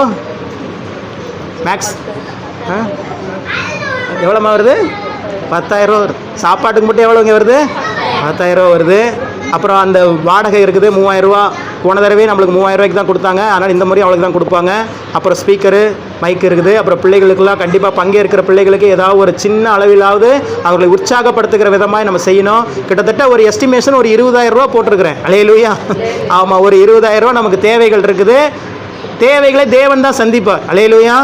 மேக்ஸ்? எவ்வளோமா வருது? 10,000 ரூபா வருது. சாப்பாட்டுக்கு மட்டும் எவ்வளோங்க வருது? 10,000 ரூபா வருது. அப்புறம் அந்த வாடகை இருக்குது 3,000 ரூபா. போன தடவை நம்மளுக்கு 3,000 ரூபாய்க்கு தான் கொடுத்தாங்க, அதனால் இந்த முறையும் அவளுக்கு தான் கொடுப்பாங்க. அப்புறம் ஸ்பீக்கரு, மைக் இருக்குது. அப்புறம் பிள்ளைகளுக்கெல்லாம் கண்டிப்பாக பங்கேற்கிற பிள்ளைகளுக்கு ஏதாவது ஒரு சின்ன அளவிலாவது அவர்களை உற்சாகப்படுத்துகிற விதமாக நம்ம செய்யணும். கிட்டத்தட்ட ஒரு எஸ்டிமேஷன் ஒரு 20,000 ரூபா போட்டிருக்கிறேன். அல்லேலூயா. ஆமாம், ஒரு 20,000 ரூபா நமக்கு தேவைகள் இருக்குது. தேவைகளை தேவன் தான் சந்திப்பார். அல்லேலூயா.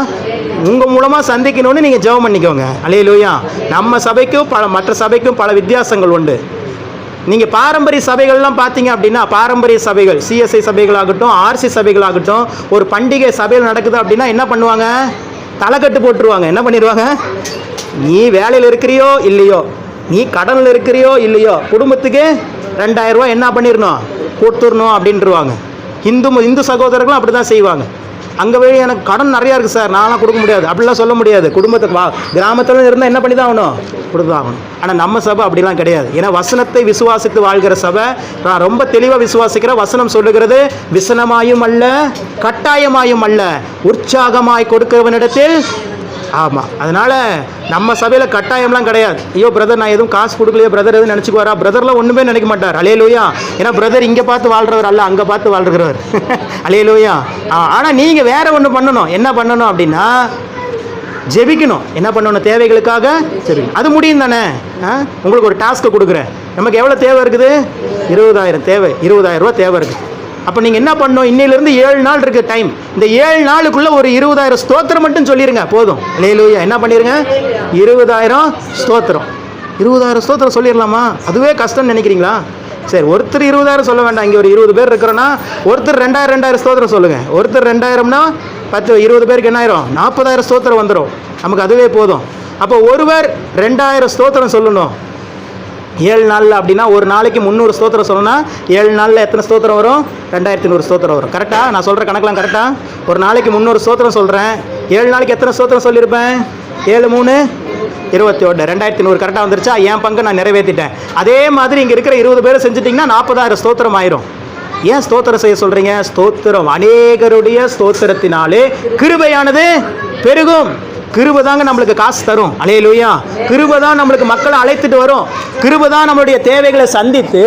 உங்கள் மூலமாக சந்திக்கணும்னு நீங்கள் ஜெபம் பண்ணிக்கோங்க. அல்லேலூயா. நம்ம சபைக்கும் மற்ற சபைக்கும் பல வித்தியாசங்கள் உண்டு. நீங்கள் பாரம்பரிய சபைகள்லாம் பார்த்தீங்க அப்படின்னா, பாரம்பரிய சபைகள், சிஎஸ்ஐ சபைகளாகட்டும், ஆர்சி சபைகளாகட்டும், ஒரு பண்டிகை சபையில் நடக்குது அப்படின்னா என்ன பண்ணுவாங்க? தலைக்கட்டு போட்டுருவாங்க. என்ன பண்ணிடுவாங்க? நீ வேலையில் இருக்கிறியோ இல்லையோ, நீ கடனில் இருக்கிறியோ இல்லையோ, குடும்பத்துக்கு 2,000 ரூபா என்ன பண்ணிடணும்? கொடுத்துடணும் அப்படின்ட்டுருவாங்க. இந்து சகோதரர்களும் அப்படி தான் செய்வாங்க. அங்கே போய் எனக்கு கடன் நிறையா இருக்குது சார், நான்லாம் கொடுக்க முடியாது அப்படிலாம் சொல்ல முடியாது. குடும்பத்துக்கு கிராமத்தில் இருந்தால் என்ன பண்ணி தான் ஆகணும், கொடுத்து தான் ஆகணும். ஆனால் நம்ம சபை அப்படிலாம் கிடையாது. ஏன்னா வசனத்தை விசுவாசித்து வாழ்கிற சபை. நான் ரொம்ப தெளிவாக விசுவாசிக்கிறேன். வசனம் சொல்லுகிறது, விசனமாயும் அல்ல கட்டாயமாயும் அல்ல, உற்சாகமாய் கொடுக்கிறவனிடத்தில். ஆமாம், அதனால் நம்ம சபையில் கட்டாயம்லாம் கிடையாது. ஐயோ பிரதர் நான் எதுவும் காசு கொடுக்கலையோ பிரதர் எதுவும் நினச்சிக்குவாரா, பிரதர்லாம் ஒன்றுமே நினைக்க மாட்டார். அல்லேலூயா. ஏன்னா பிரதர் இங்கே பார்த்து வாழ்கிறவர் அல்ல, அங்கே பார்த்து வாழ்கிறவர். அல்லேலூயா. ஆனால் நீங்கள் வேறு ஒன்று பண்ணணும். என்ன பண்ணணும் அப்படின்னா ஜெபிக்கணும். என்ன பண்ணணும், தேவைகளுக்காக ஜெபிக்கணும். அது முடியும் தானே. உங்களுக்கு ஒரு டாஸ்க்கு கொடுக்குறேன். நமக்கு எவ்வளோ தேவை இருக்குது, 20,000 தேவை, 20,000 ரூபா தேவை இருக்குது. அப்போ நீங்கள் என்ன பண்ணணும், இன்னிலிருந்து 7 நாள் இருக்குது டைம். இந்த 7 நாளுக்குள்ளே ஒரு 20,000 ஸ்தோத்திரம் மட்டும் சொல்லிடுங்க போதும். அல்லேலூயா. என்ன பண்ணிடுங்க, 20,000 ஸ்தோத்திரம். 20,000 ஸ்தோத்திரம் சொல்லிடலாமா? அதுவே கஷ்டம்னு நினைக்கிறீங்களா? சரி, ஒருத்தர் 20,000 சொல்ல வேண்டாம். இங்கே ஒரு 20 பேர் இருக்கிறோன்னா ஒருத்தர் 2,000 ஸ்தோத்திரம் சொல்லுங்கள். ஒருத்தர் 2,000னா 20 பேருக்கு என்ன ஆயிரும், 40,000 ஸ்தோத்திரம் வந்துடும். நமக்கு அதுவே போதும். அப்போ ஒருவர் 2,000 ஸ்தோத்திரம் சொல்லணும் 7 நாளில். அப்படின்னா ஒரு நாளைக்கு 300 ஸ்தோத்திரம் சொல்லணும்னா 7 நாளில் எத்தனை ஸ்தோத்திரம் வரும், 2,200 ஸ்தோத்திரம் வரும். கரெக்டாக நான் சொல்கிற கணக்கெலாம் கரெக்டாக? ஒரு நாளைக்கு 300 ஸ்தோத்திரம் சொல்கிறேன். 7 நாளைக்கு எத்தனை ஸ்தோத்திரம் சொல்லியிருப்பேன், 7 3 21, 2,200 கரெக்டாக வந்துருச்சா? என் பங்கு நான் நிறைவேற்றிட்டேன். அதே மாதிரி இங்கே இருக்கிற 20 பேர் செஞ்சுட்டிங்கன்னா 40,000 ஸ்தோத்திரம் ஆயிரும். ஏன் ஸ்தோத்திரம் செய்ய சொல்கிறீங்க? ஸ்தோத்திரம், அநேகருடைய ஸ்தோத்திரத்தினாலே கிருபையானது பெருகும். கிருபை தாங்க நம்மளுக்கு காசு தரும். அல்லேலூயா. கிருபை தான் நம்மளுக்கு மக்களை அழைத்துட்டு வரும். கிருபை தான் நம்மளுடைய தேவைகளை சந்தித்து,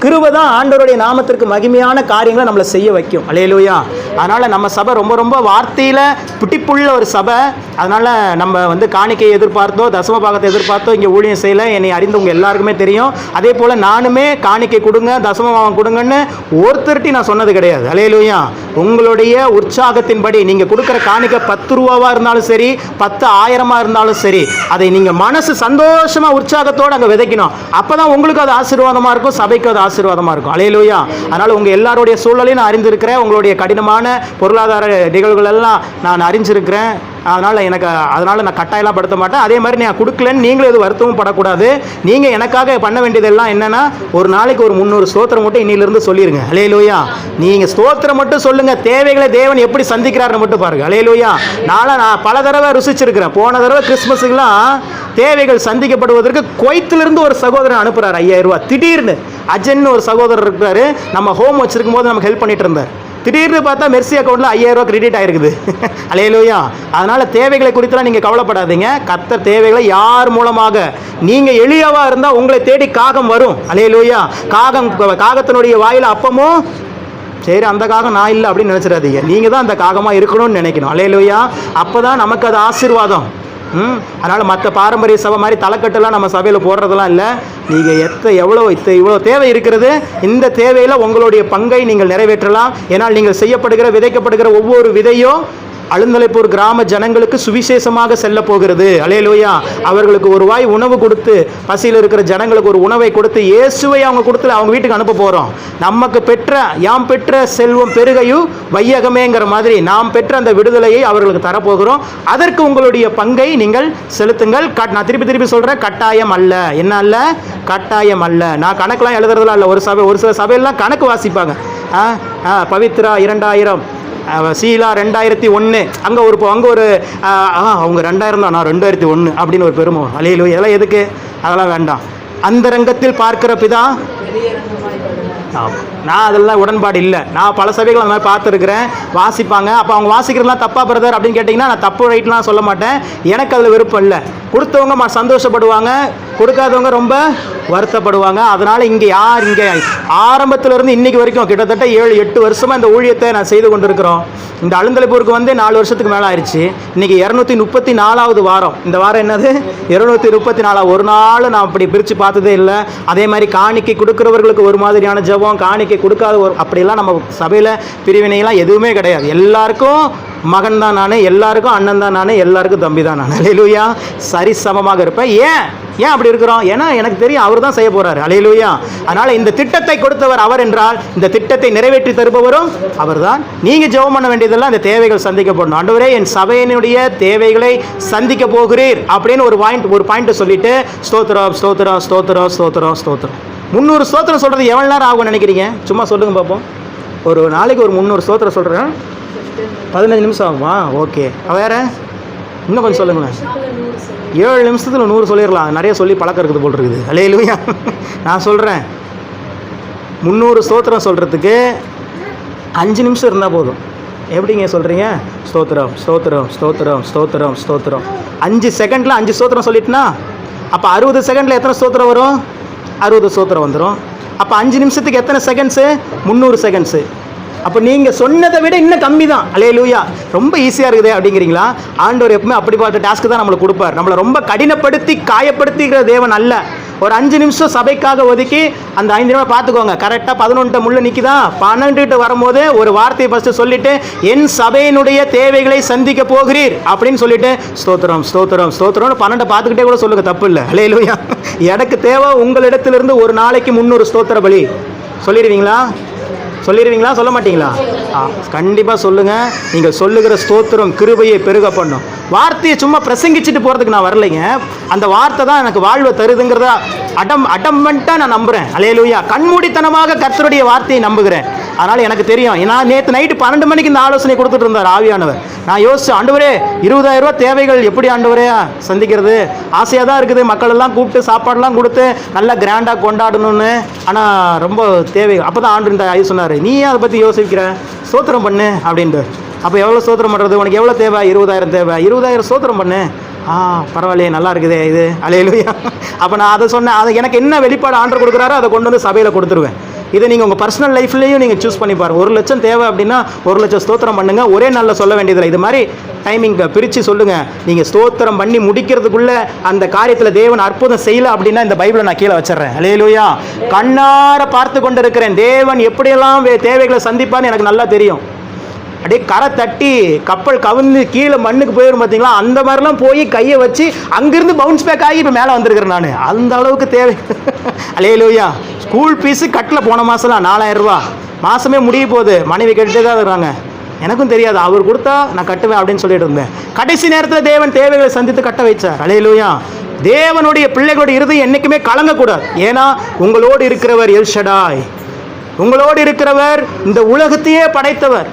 கிருபை தான் ஆண்டவருடைய நாமத்திற்கு மகிமையான காரியங்களை நம்மளை செய்ய வைக்கும். அல்லேலூயா. அதனால் நம்ம சபை ரொம்ப ரொம்ப வார்த்தையில் பிடிப்புள்ள ஒரு சபை. அதனால் நம்ம காணிக்கையை எதிர்பார்த்தோ தசம பாகத்தை எதிர்பார்த்தோ இங்கே ஊழியம் செய்யலை. என்னை அறிந்தவங்க எல்லாருக்குமே தெரியும். அதே போல் நானுமே காணிக்கை கொடுங்க தசம பாகம் கொடுங்கன்னு ஒருத்தருட்டி நான் சொன்னது கிடையாது. அல்லேலூயா. உங்களுடைய உற்சாகத்தின்படி நீங்கள் கொடுக்குற காணிக்கை 10 ரூபாவாக இருந்தாலும் சரி, 10,000 இருந்தாலும் சரி, அதை நீங்கள் மனசு சந்தோஷமாக உற்சாகத்தோடு அங்கே விதைக்கணும். அப்போ தான் உங்களுக்கு அது ஆசீர்வாதமாக இருக்கும், சபைக்கு அது ஆசீர்வாதமாக இருக்கும். அல்லேலூயா. அதனால் உங்கள் எல்லாருடைய சூழலையும் நான் அறிந்திருக்கிறேன். உங்களுடைய கடினமான பொருளாதார நிகழ்வுகள் எல்லாம் நான் அறிஞ்சிருக்கிறேன். அதனால் நான் கட்டாயெல்லாம் படுத்த மாட்டேன். அதே மாதிரி நான் கொடுக்கலன்னு நீங்களும் எதுவும் வருத்தமும் படக்கூடாது. நீங்கள் எனக்காக பண்ண வேண்டியதெல்லாம் என்னென்னா, ஒரு நாளைக்கு ஒரு 300 ஸ்தோத்திரம் மட்டும் இன்னிலிருந்து சொல்லிடுங்க. அல்லேலூயா. நீங்கள் ஸ்தோத்திரம் மட்டும் சொல்லுங்கள், தேவைகளை தேவன் எப்படி சந்திக்கிறாருன்னு மட்டும் பாருங்கள். அல்லேலூயா. நான் பல தடவை ருசிச்சிருக்கிறேன். போன தடவை கிறிஸ்மஸுக்கெல்லாம் தேவைகள் சந்திக்கப்படுவதற்கு குவைத்திலிருந்து ஒரு சகோதரன் அனுப்புகிறார் 5,000 ரூபா. திடீர்னு அஜன்னு ஒரு சகோதரர் இருக்கிறாரு. நம்ம ஹோம் வச்சிருக்கும் போது நமக்கு ஹெல்ப் பண்ணிட்டு இருந்தார். திடீர்னு பார்த்தா மெர்சி அக்கௌண்ட்டில் 5,000 ரூபா கிரெடிட் ஆகிருக்குது. அல்லேலூயா. அதனால் தேவைகளை குறித்துலாம் நீங்கள் கவலைப்படாதீங்க. கர்த்தர் தேவைகளை யார் மூலமாக, நீங்கள் எளியவாக இருந்தால் உங்களை தேடி காகம் வரும். அல்லேலூயா. காகத்தினுடைய வாயில் அப்பமும் சரி, அந்த காகம் நான் இல்லை அப்படின்னு நினச்சிடாதீங்க. நீங்கள் தான் அந்த காகமாக இருக்கணும்னு நினைக்கணும். அல்லேலூயா. அப்போ தான் நமக்கு அது ஆசீர்வாதம். அதனால் மற்ற பாரம்பரிய சபை மாதிரி தலைக்கட்டெல்லாம் நம்ம சபையில் போடுறதெல்லாம் இல்லை. நீங்கள் இவ்வளோ தேவை இருக்கிறது. இந்த தேவையில் உங்களுடைய பங்கை நீங்கள் நிறைவேற்றலாம். ஏன்னால் நீங்கள் செய்யப்படுகிற விதைக்கப்படுகிற ஒவ்வொரு விதையும் அழுந்தலைப்பூர் கிராம ஜனங்களுக்கு சுவிசேஷமாக செல்ல போகிறது. அல்லேலூயா. அவர்களுக்கு ஒரு வாய் உணவு கொடுத்து, பசியில் இருக்கிற ஜனங்களுக்கு ஒரு உணவை கொடுத்து, இயேசுவை அவங்க கொடுத்து அவங்க வீட்டுக்கு அனுப்ப போகிறோம். நமக்கு யாம் பெற்ற செல்வம் பெருகையும் வையகமேங்கிற மாதிரி நாம் பெற்ற அந்த விடுதலையை அவர்களுக்கு தரப்போகிறோம். அதற்கு உங்களுடைய பங்கை நீங்கள் செலுத்துங்கள். நான் திருப்பி சொல்கிறேன், கட்டாயம் அல்ல. என்ன அல்ல? கட்டாயம் அல்ல. நான் கணக்கெலாம் எழுதுறதுலாம் இல்லை. ஒரு சில சபையெல்லாம் கணக்கு வாசிப்பாங்க. பவித்ரா 2,000, சீலா 2001, அங்கே ஒரு அவங்க 2,000 தான், நான் 2001 அப்படின்னு ஒரு பெருமை. அல்லேலூயா. இதெல்லாம் எதுக்கு? அதெல்லாம் வேண்டாம். அந்த ரங்கத்தில் பார்க்கிற பிதா. நான் அதெல்லாம் உடன்பாடு இல்லை. நான் பல சபைகள் அந்த மாதிரி பார்த்துருக்குறேன், வாசிப்பாங்க. அப்போ அவங்க வாசிக்கிறதுலாம் தப்பா பிரதர் அப்படின்னு கேட்டிங்கன்னா, நான் தப்பு ரைட்லாம் சொல்ல மாட்டேன். எனக்கு அதில் விருப்பம் இல்லை. கொடுத்தவங்க சந்தோஷப்படுவாங்க, கொடுக்காதவங்க ரொம்ப வருத்தப்படுவாங்க. அதனால் இங்கே ஆரம்பத்திலிருந்து இன்றைக்கி வரைக்கும் கிட்டத்தட்ட 7-8 வருஷமாக இந்த ஊழியத்தை நான் செய்து கொண்டிருக்கிறோம். இந்த அழுந்தலைப்பூருக்கு 4 வருஷத்துக்கு மேலே ஆயிடுச்சு. இன்றைக்கி 234வது வாரம். இந்த வாரம் என்னது? 234. ஒரு நாள் நான் அப்படி பிரித்து பார்த்ததே இல்லை. அதே மாதிரி காணிக்கை கொடுக்குறவர்களுக்கு ஒரு மாதிரியான ஜெபம், காணிக்கை கொடுக்காத அப்படிலாம் நம்ம சபையில் பிரிவினைலாம் எதுவுமே கிடையாது. எல்லாருக்கும் மகன் தான் நான், எல்லாருக்கும் அண்ணன் தான் நான், எல்லாருக்கும் தம்பி தான் நான். அல்லேலூயா. சரி சமமாக இருப்பேன். ஏன் அப்படி இருக்கிறோம்? ஏன்னா எனக்கு தெரியும் அவர் தான் செய்ய போகிறார். அல்லேலூயா. அதனால் இந்த திட்டத்தை கொடுத்தவர் அவர் என்றால், இந்த திட்டத்தை நிறைவேற்றி தருபவரும் அவர் தான். நீங்கள் ஜெபம் பண்ண வேண்டியதெல்லாம் இந்த தேவைகள் சந்திக்கப்படணும். ஆண்டவரே, என் சபையினுடைய தேவைகளை சந்திக்க போகிறீர் அப்படின்னு ஒரு பாயிண்ட் சொல்லிட்டு ஸ்தோத்திரம் ஸ்தோத்திரம் ஸ்தோத்திரம் ஸ்தோத்திரம் ஸ்தோத்திரம் 300 ஸ்தோத்திரம் சொல்கிறது எவ்வளோ நேரம் ஆகும் நினைக்கிறீங்க? சும்மா சொல்லுங்க பார்ப்போம். ஒரு நாளைக்கு ஒரு 300 ஸ்தோத்திரம் சொல்கிறேன். 15 நிமிஷம் ஆகுமா? ஓகே. வேறு இன்னும் கொஞ்சம் சொல்லுங்களேன். 7 நிமிஷத்தில் 100 சொல்லிடலாம். நிறைய சொல்லி பழக்கம் இருக்குது போல் இருக்குது. அல்லேலூயா. நான் சொல்கிறேன், 300 ஸ்தோத்திரம் சொல்கிறதுக்கு 5 நிமிஷம் இருந்தால் போதும். எப்படிங்க சொல்கிறீங்க? ஸ்தோத்திரம் ஸ்தோத்திரம் ஸ்தோத்திரம் ஸ்தோத்திரம் ஸ்தோத்திரம். 5 செகண்டில் 5 ஸ்தோத்திரம் சொல்லிட்டுனா அப்போ 60 செகண்டில் எத்தனை ஸ்தோத்திரம் வரும்? 60 ஸ்தோத்திரம் வந்துடும். அப்போ 5 நிமிஷத்துக்கு எத்தனை செகண்ட்ஸு? 300 செகண்ட்ஸு. அப்போ நீங்கள் சொன்னதை விட இன்னும் கம்மி தான். அல்லேலூயா. ரொம்ப ஈஸியாக இருக்குது அப்படிங்கிறீங்களா? ஆண்டவர் எப்பவுமே அப்படிப்பட்ட டாஸ்க்கு தான் நம்மளுக்கு கொடுப்பார். நம்மளை ரொம்ப கடினப்படுத்தி காயப்படுத்திக்கிற தேவன் அல்ல. ஒரு 5 நிமிஷம் சபைக்காக ஒதுக்கி அந்த 5 நிமிஷம் பார்த்துக்கோங்க. கரெக்டாக 11 முள்ள நிற்கிதா? 12 வரும்போது ஒரு வார்த்தையை ஃபஸ்ட்டு சொல்லிவிட்டு, என் சபையினுடைய தேவைகளை சந்திக்க போகிறீர் அப்படின்னு சொல்லிட்டு ஸ்தோத்திரம் ஸ்தோத்திரம் ஸ்தோத்திரம்னு 12 பார்த்துக்கிட்டே கூட சொல்லுங்கள், தப்பு இல்லை. அல்லேலூயா. எனக்கு தேவை உங்களிடத்திலிருந்து ஒரு நாளைக்கு 300 ஸ்தோத்திர பலி. சொல்லிடுவீங்களா? சொல்ல மாட்டீங்களா? கண்டிப்பாக சொல்லுங்கள். நீங்கள் சொல்லுகிற ஸ்தோத்திரம் கிருபையை பெருக பண்ணும். வார்த்தையை சும்மா பிரசங்கிச்சுட்டு போகிறதுக்கு நான் வரலைங்க. அந்த வார்த்தை தான் எனக்கு வாழ்வை தருதுங்கிறத அடம்பண்ட்டாக நான் நம்புகிறேன். அல்லேலூயா. கண்மூடித்தனமாக கர்த்தருடைய வார்த்தையை நம்புகிறேன். அதனால் எனக்கு தெரியும். நான் நேற்று நைட்டு 12 மணிக்கு இந்த ஆலோசனை கொடுத்துட்டு இருந்தார் ஆவியானவர். நான் யோசித்தேன், ஆண்டவரே 20,000 ரூபா தேவைகள் எப்படி ஆண்டவரே சந்திக்கிறது? ஆசையாக தான் இருக்குது. மக்கள் எல்லாம் கூப்பிட்டு சாப்பாடெல்லாம் கொடுத்து நல்லா கிராண்டாக கொண்டாடணும்னு. ஆனால் ரொம்ப தேவை. அப்போ தான் ஆண்டு இந்த ஐ சொன்னார், நீ அதை பற்றி யோசிக்கிற, ஸ்தோத்திரம் பண்ணு அப்படின்ட்டு. அப்போ எவ்வளோ ஸ்தோத்திரம் பண்ணுறது? உனக்கு எவ்வளோ தேவை? 20,000 தேவை. 20,000 ஸ்தோத்திரம் பண்ணு. பரவாயில்லையே, நல்லா இருக்குதே இது. அல்லேலூயா. அப்போ நான் அதை சொன்னேன். அதை எனக்கு என்ன வெளிப்பாடு ஆண்டர் கொடுக்குறாரோ அதை கொண்டு வந்து சபையில் கொடுத்துருவேன். இதை நீங்கள் உங்கள் பர்சனல் லைஃப்லேயும் நீங்கள் சூஸ் பண்ணி பாருங்கள். 1 லட்சம் தேவை அப்படின்னா 1 லட்சம் ஸ்தோத்திரம் பண்ணுங்கள். ஒரே நாளில் சொல்ல வேண்டியதில்லை. இது மாதிரி டைமிங் பிரித்து சொல்லுங்கள். நீங்கள் ஸ்தோத்திரம் பண்ணி முடிக்கிறதுக்குள்ளே அந்த காரியத்தில் தேவன் அற்புதம் செய்யலை அப்படின்னா இந்த பைபிளை நான் கீழே வச்சிடுறேன். அல்லேலூயா. கண்ணார பார்த்து கொண்டு இருக்கிறேன். தேவன் எப்படியெல்லாம் தேவைகளை சந்திப்பான்னு எனக்கு நல்லா தெரியும். அப்படியே கரை தட்டி கப்பல் கவிழ்ந்து கீழே மண்ணுக்கு போயிடும் பார்த்தீங்களா? அந்த மாதிரிலாம் போய் கையை வச்சு அங்கேருந்து பவுன்ஸ் பேக் ஆகி இப்போ மேலே வந்திருக்கிறேன் நான். அந்த அளவுக்கு தேவை. அல்லேலூயா. ஸ்கூல் ஃபீஸு கட்டில் போன மாதம்லாம் 4,000 ரூபா. மாதமே முடிய போகுது. மனைவி கட்டிட்டே தான் இருக்கிறாங்க. எனக்கும் தெரியாது, அவர் கொடுத்தா நான் கட்டுவேன் அப்படின்னு சொல்லிட்டு இருந்தேன். கடைசி நேரத்தில் தேவன் தேவைகளை சந்தித்து கட்ட வைச்சார். அல்லேலூயா. தேவனுடைய பிள்ளைகளுடைய இருதயம் என்றைக்குமே கலங்கக்கூடாது. ஏன்னா உங்களோடு இருக்கிறவர் எல் ஷடாய். உங்களோடு இருக்கிறவர் இந்த உலகத்தையே படைத்தவர்.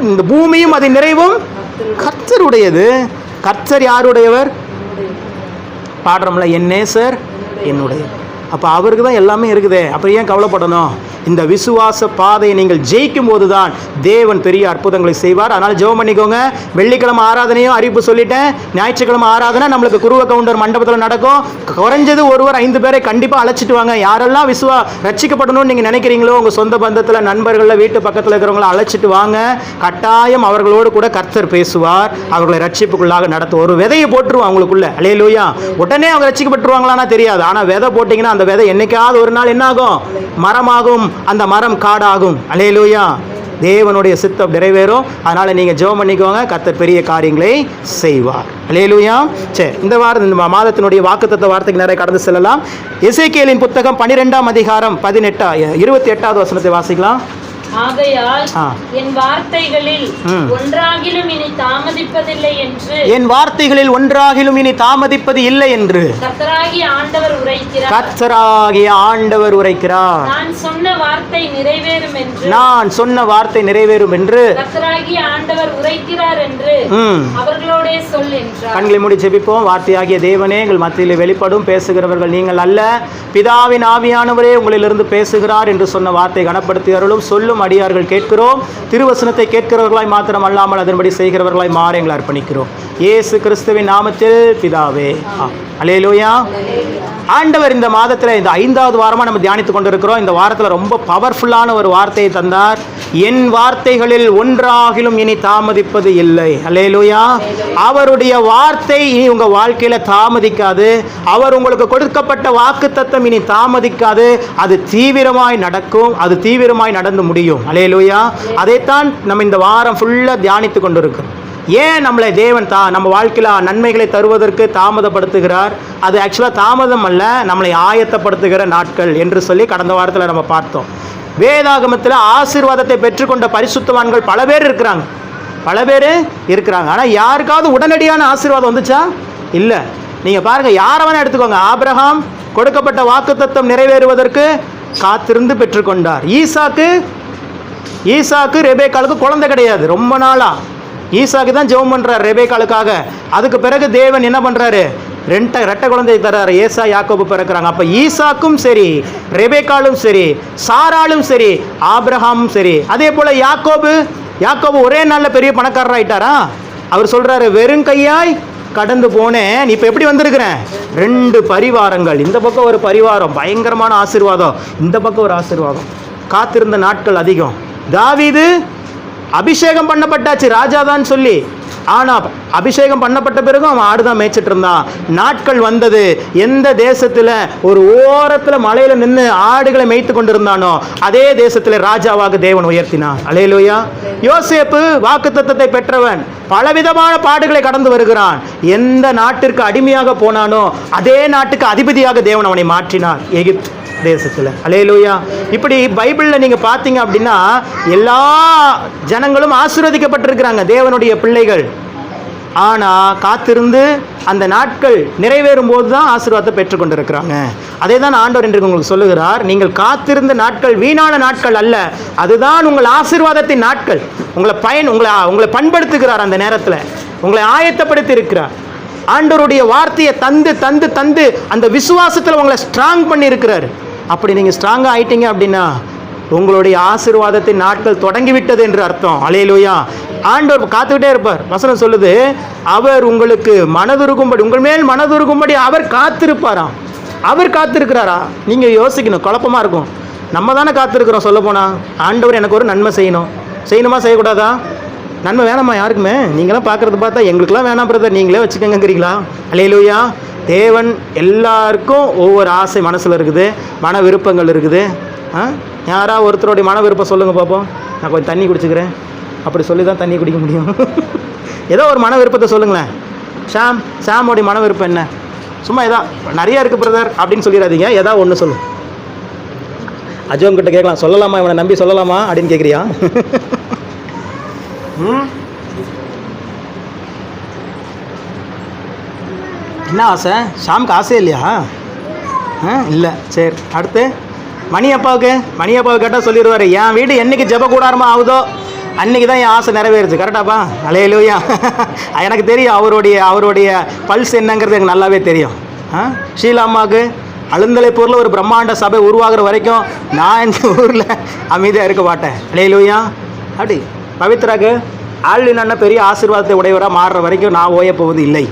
இந்த பூமியும் அது நிறைவும் கர்த்தருடையது. கர்த்தர் யாருடையவர்? பாடுறோம்ல, என் நேசர் என்னுடைய. அப்போ அவருக்கு தான் எல்லாமே இருக்குது. அப்புறம் ஏன் கவலைப்படணும்? இந்த விசுவாச பாதையை நீங்கள் ஜெயிக்கும் போது தான் தேவன் பெரிய அற்புதங்களை செய்வார். அதனால் ஜெபம் பண்ணிக்கோங்க. வெள்ளிக்கிழமை ஆராதனையும் அறிவிப்பு சொல்லிட்டேன். ஞாயிற்றுக்கிழமை ஆராதனை நம்மளுக்கு குருவ கவுண்டர் மண்டபத்தில் நடக்கும். குறைஞ்சது ஒருவர் 5 பேரை கண்டிப்பாக அழைச்சிட்டு வாங்க. யாரெல்லாம் ரட்சிக்கப்படணும்னு நீங்கள் நினைக்கிறீங்களோ உங்கள் சொந்த பந்தத்தில், நண்பர்களில், வீட்டு பக்கத்தில் இருக்கிறவங்கள அழைச்சிட்டு வாங்க. கட்டாயம் அவர்களோடு கூட கர்த்தர் பேசுவார். அவர்களை ரட்சிப்புக்குள்ளாக நடத்தும். ஒரு விதையை போட்டுருவோம் அவங்களுக்குள்ள. அல்லேலூயா. உடனே அவங்க ரட்சிக்கப்பட்டுருவாங்களான்னா தெரியாது. ஆனால் விதை போட்டிங்கன்னா அந்த விதை என்னைக்காவது ஒரு நாள் என்ன ஆகும்? மரமாகும். அந்த மரம் காடாகும். அல்லேலூயா. தேவனுடைய சித்தம் நிறைவேறும். அதனால் நீங்கள் ஜெபம் பண்ணிக்கோங்க. கர்த்தர் பெரிய காரியங்களை செய்வார். அல்லேலூயா. சரி, இந்த மாதத்தினுடைய வாக்குத்தத்த வார்த்தைக்கு நிறைய கடந்து செல்லலாம். எசேக்கியேலின் புத்தகம் 12ஆம் அதிகாரம் 28வது வசனத்தை வாசிக்கலாம். ஆகையால் என் வார்த்தைகளில் ஒன்றாகிலும் இனி தாமதிப்பதில்லை என்று, என் வார்த்தைகளில் ஒன்றாகிலும் இனி தாமதிப்பது இல்லை என்று கர்த்தராகிய ஆண்டவர் உரைக்கிறார். கர்த்தராகிய ஆண்டவர் உரைக்கிறார். நான் சொன்ன வார்த்தை நிறைவேறும் என்று, நான் சொன்ன வார்த்தை நிறைவேறும் என்று கர்த்தராகிய ஆண்டவர் உரைக்கிறார் என்று அவர்களோடே சொல் என்றார். கண்களை மூடி ஜெபிப்போம். வார்த்தையாகிய தேவனே, எங்கள் மத்தியில் வெளிப்படும் பேசுகிறவர்கள் நீங்கள் அல்ல, பிதாவின் ஆவியானவரே உங்களிலிருந்து பேசுகிறார் என்று சொன்ன வார்த்தை கனப்படுத்தி அருளும். சொல்லும் அடியார்கள் கேட்கிறோம். திருவசனத்தை கேட்கிறவர்களாய் மாத்திரம் அல்லாமல் அதன்படி செய்கிறவர்களாய் மாற எங்களை அர்ப்பணிக்கிறோம். இயேசு கிறிஸ்துவின் நாமத்தில் பிதாவே. அல்லேலூயா. ஆண்டவர் இந்த மாதத்தில் இந்த 5வது வாரமாக நம்ம தியானித்து கொண்டிருக்கிறோம். இந்த வாரத்தில் ரொம்ப பவர்ஃபுல்லான ஒரு வார்த்தையை தந்தார். என் வார்த்தைகளில் ஒன்றாகிலும் இனி தாமதிப்பது இல்லை. அல்லேலூயா. அவருடைய வார்த்தை இனி உங்கள் வாழ்க்கையில் தாமதிக்காது. அவர் உங்களுக்கு கொடுக்கப்பட்ட வாக்குத்தத்தம் இனி தாமதிக்காது. அது தீவிரமாய் நடக்கும். அது தீவிரமாய் நடந்து முடியும். அல்லேலூயா. அதைத்தான் நம்ம இந்த வாரம் ஃபுல்லாக தியானித்து கொண்டிருக்கிறோம். ஏன் நம்மளை தேவன் நம்ம வாழ்க்கையில் நன்மைகளை தருவதற்கு தாமதப்படுத்துகிறார்? அது ஆக்சுவலாக தாமதம் அல்ல, நம்மளை ஆயத்தப்படுத்துகிற நாட்கள் என்று சொல்லி கடந்த வாரத்தில் நம்ம பார்த்தோம். வேதாகமத்தில் ஆசீர்வாதத்தை பெற்றுக்கொண்ட பரிசுத்தவான்கள் பல பேர் இருக்கிறாங்க. ஆனால் யாருக்காவது உடனடியான ஆசீர்வாதம் வந்துச்சா? இல்லை. நீங்கள் பாருங்கள், யாரை வேணால் எடுத்துக்கோங்க. ஆபிரகாம் கொடுக்கப்பட்ட வாக்குத்தத்தம் நிறைவேறுவதற்கு காத்திருந்து பெற்றுக்கொண்டார். ஈசாக்கு ஈசாக்கு ரெபேக்காளுக்கு குழந்தை கிடையாது ரொம்ப நாளா. ஈசாக்கு தான் ஜெபம் பண்றாரு ரெபேக்காளுக்காக. அதுக்கு பிறகு தேவன் என்ன பண்றாரு, ரெட்டை குழந்தையை தர்றாரு, ஏசா யாக்கோபு பிறக்கிறாங்க. அப்ப ஈசாக்கும் சரி, ரெபேக்காலும் சரி, சாராலும் சரி, ஆபிரகாமும் சரி. அதே போல யாக்கோபு ஒரே நாள்ல பெரிய பணக்காரர் ஆயிட்டாரா? அவர் சொல்றாரு, வெறும் கையாய் கடந்து போனேன், இப்ப எப்படி வந்திருக்கிறேன்? 2 பரிவாரங்கள், இந்த பக்கம் ஒரு பரிவாரம், பயங்கரமான ஆசீர்வாதம், இந்த பக்கம் ஒரு ஆசீர்வாதம். காத்திருந்த நாட்கள் அதிகம். தாவீது அபிஷேகம் பண்ணப்பட்டாச்சு ராஜாதான் சொல்லி, ஆனா அபிஷேகம் பண்ணப்பட்ட பிறகும் அவன் ஆடுதான் மேய்ச்சிட்டு இருந்தான். நாட்கள் வந்தது, எந்த தேசத்துல ஒரு ஓரத்துல மலையில நின்று ஆடுகளை மேய்த்து கொண்டிருந்தானோ அதே தேசத்துல ராஜாவாக தேவன் உயர்த்தினான். அல்லேலூயா. யோசேப்பு வாக்குத்தத்தத்தை பெற்றவன், பலவிதமான பாடுகளை கடந்து வருகிறான். எந்த நாட்டிற்கு அடிமையாக போனானோ அதே நாட்டுக்கு அதிபதியாக தேவன் அவனை மாற்றினார், எகிப்து தேசத்தில். அல்லேலூயா. இப்படி பைபிளில் நீங்கள் பார்த்தீங்க அப்படின்னா எல்லா ஜனங்களும் ஆசீர்வதிக்கப்பட்டிருக்கிறாங்க, தேவனுடைய பிள்ளைகள். ஆனால் காத்திருந்து அந்த நாட்கள் நிறைவேறும் போது தான் ஆசீர்வாதத்தை பெற்றுக்கொண்டிருக்கிறாங்க. அதே தான் ஆண்டவர் என்று உங்களுக்கு சொல்லுகிறார், நீங்கள் காத்திருந்த நாட்கள் வீணான நாட்கள் அல்ல, அதுதான் உங்கள் ஆசீர்வாதத்தின் நாட்கள். உங்களை பண்படுத்துகிறார், அந்த நேரத்தில் உங்களை ஆயத்தப்படுத்தி இருக்கிறார். ஆண்டவருடைய வார்த்தையை தந்து தந்து தந்து அந்த விசுவாசத்தில் உங்களை ஸ்ட்ராங் பண்ணி இருக்கிறார். அப்படி நீங்கள் ஸ்ட்ராங்காக ஆயிட்டீங்க அப்படின்னா உங்களுடைய ஆசீர்வாதத்தின் நாட்கள் தொடங்கிவிட்டது என்று அர்த்தம். அல்லேலூயா. ஆண்டவர் காத்துக்கிட்டே இருப்பார். வசனம் சொல்லுது, அவர் உங்களுக்கு மனதுருகும்படி, உங்கள் மேல் மனதுருகும்படி அவர் காத்திருப்பாராம். அவர் காத்திருக்கிறாரா? நீங்கள் யோசிக்கணும், குழப்பமாக இருக்கும். நம்ம தானே காத்திருக்கிறோம். சொல்ல போனால் ஆண்டவர் எனக்கு ஒரு நன்மை செய்யணுமா செய்யக்கூடாதா? நன்மை வேணாமா யாருக்குமே? நீங்களாம் பார்க்குறது பார்த்தா எங்களுக்கெல்லாம் வேணாம் பிரதர், நீங்களே வச்சுக்கங்கிறீங்களா? அல்லேலூயா. தேவன் எல்லாருக்கும் ஒவ்வொரு ஆசை மனசில் இருக்குது, மன விருப்பங்கள் இருக்குது. யாராவது ஒருத்தருடைய மன விருப்பம் சொல்லுங்கள் பார்ப்போம். நான் கொஞ்சம் தண்ணி குடிச்சுக்கிறேன், அப்படி சொல்லி தான் தண்ணி குடிக்க முடியும். ஏதோ ஒரு மன விருப்பத்தை சொல்லுங்களேன். ஷாமோடைய மன விருப்பம் என்ன? சும்மா ஏதா நிறையா இருக்குது பிரதர் அப்படின்னு சொல்லிடாதீங்க, ஏதாவது ஒன்று சொல்லு. அஜோம் கிட்ட கேட்கலாம், சொல்லலாமா, இவனை நம்பி சொல்லலாமா அப்படின்னு கேட்குறியா? என்ன ஆசை? ஷாமுக்கு ஆசையே இல்லையா? இல்லை. சரி, அடுத்து மணி அப்பாவுக்கு கேட்டால் சொல்லிடுவார், என் வீடு என்னைக்கு ஜெப கூடாரமா ஆகுதோ அன்றைக்கி தான் என் ஆசை நிறைவேறுச்சு. கரெக்டாப்பா? அல்லேலூயா. எனக்கு தெரியும் அவருடைய பல்ஸ் என்னங்கிறது எனக்கு நல்லாவே தெரியும். ஷீலா அம்மாவுக்கு அழுந்தலைப்பூரில் ஒரு பிரம்மாண்ட சபை உருவாகிற வரைக்கும் நான் இந்த ஊரில் அமைதியாக இருக்க மாட்டேன். அல்லேலூயா. அப்படி பவித்ராக்கு ஆள்வினா பெரிய ஆசீர்வாதத்தை உடையவராக மாறுற வரைக்கும் நான் ஓய போவது இல்லை.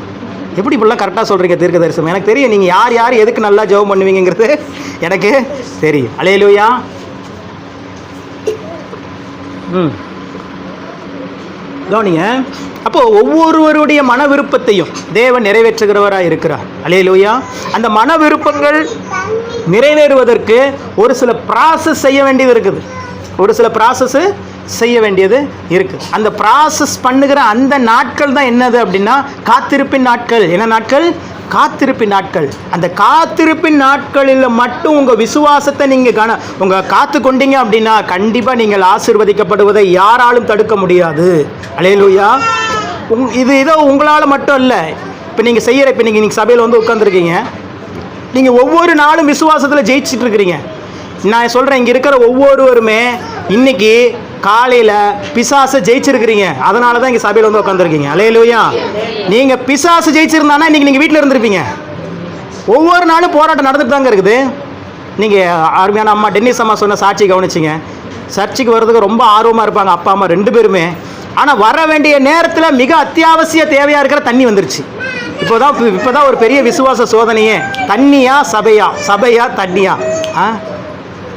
எப்படி இப்படிலாம் கரெக்டாக சொல்கிறீங்க தீர்க்க தரிசனம்? எனக்கு தெரியும் நீங்கள் யார் எதுக்கு நல்லா ஜெபம் பண்ணுவீங்கிறது எனக்கு தெரியும். அல்லேலூயா. கவனிங்க. அப்போது ஒவ்வொருவருடைய மன விருப்பத்தையும் தேவன் நிறைவேற்றுகிறவராக இருக்கிறார். அல்லேலூயா. அந்த மன விருப்பங்கள் நிறைவேறுவதற்கு ஒரு சில ப்ராசஸ் செய்ய வேண்டியது இருக்குது. அந்த ப்ராசஸ் பண்ணுகிற அந்த நாட்கள் தான் என்னது அப்படின்னா காத்திருப்பின் நாட்கள். என்ன நாட்கள்? காத்திருப்பின் நாட்கள். அந்த காத்திருப்பின் நாட்களில் மட்டும் உங்கள் விசுவாசத்தை நீங்கள் காத்து கொண்டீங்க அப்படின்னா கண்டிப்பாக நீங்கள் ஆசீர்வதிக்கப்படுவதை யாராலும் தடுக்க முடியாது. அல்லேலூயா. இது ஏதோ உங்களால் மட்டும் இல்லை. இப்போ நீங்கள் சபையில் வந்து உட்காந்துருக்கீங்க, நீங்கள் ஒவ்வொரு நாளும் விசுவாசத்தில் ஜெயிச்சுட்டு இருக்கிறீங்க. நான் சொல்கிறேன், இங்கே இருக்கிற ஒவ்வொருவருமே இன்னைக்கு காலையில் பிசாசை ஜெயிச்சிருக்கிறீங்க, அதனால தான் இங்கே சபையில் வந்து உட்காந்துருக்கீங்க. அல்லேலூயா. நீங்கள் பிசாசு ஜெயிச்சிருந்தானா இன்றைக்கி நீங்கள் வீட்டில் இருந்திருப்பீங்க. ஒவ்வொரு நாளும் போராட்டம் நடந்துட்டு தாங்க இருக்குது. நீங்கள் அருமையான அம்மா டென்னிஸ் அம்மா சொன்ன சாட்சி கவனிச்சிங்க. சர்ச்சுக்கு வர்றதுக்கு ரொம்ப ஆர்வமாக இருப்பாங்க அப்பா அம்மா 2 பேருமே. ஆனால் வர வேண்டிய நேரத்தில் மிக அத்தியாவசிய தேவையாக இருக்கிற தண்ணி வந்துருச்சு. இப்போதான் ஒரு பெரிய விசுவாச சோதனையே. தண்ணியா சபையா தண்ணியா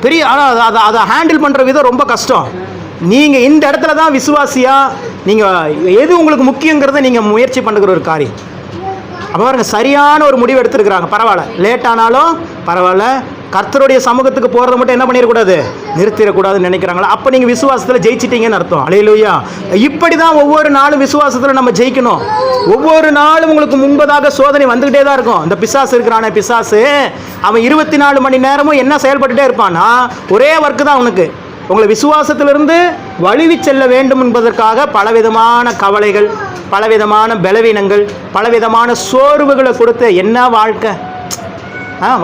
பெரிய. ஆனால் அதை ஹேண்டில் பண்ணுற விதம் ரொம்ப கஷ்டம். நீங்கள் இந்த இடத்துல தான் விசுவாசியா, நீங்கள் எது உங்களுக்கு முக்கியங்கிறத நீங்கள் முயற்சி பண்ணுகிற ஒரு காரியம். அப்போ பாருங்க, சரியான ஒரு முடிவு எடுத்துருக்குறாங்க. பரவாயில்ல, லேட் ஆனாலும் பரவாயில்ல, கர்த்தருடைய சமூகத்துக்கு போகிறத மட்டும் என்ன பண்ணிடக்கூடாது, நிறுத்திடக்கூடாதுன்னு நினைக்கிறாங்களா? அப்போ நீங்கள் விசுவாசத்தில் ஜெயிச்சிட்டீங்கன்னு அர்த்தம். அல்லேலூயா. இப்படி தான் ஒவ்வொரு நாளும் விசுவாசத்தில் நம்ம ஜெயிக்கணும். ஒவ்வொரு நாளும் உங்களுக்கு முன்பதாக சோதனை வந்துக்கிட்டே தான் இருக்கும். இந்த பிசாசு இருக்கிறானே, பிசாசு அவன் 24 மணி நேரமும் என்ன செயல்பட்டுட்டே இருப்பான்னா, ஒரே ஒர்க்கு தான் அவனுக்கு, உங்களை விசுவாசத்திலிருந்து வழுவி செல்ல வேண்டும் என்பதற்காக பலவிதமான கவலைகள், பலவிதமான பலவீனங்கள், பலவிதமான சோர்வுகளை கொடுத்து என்ன வாழ்க்கை,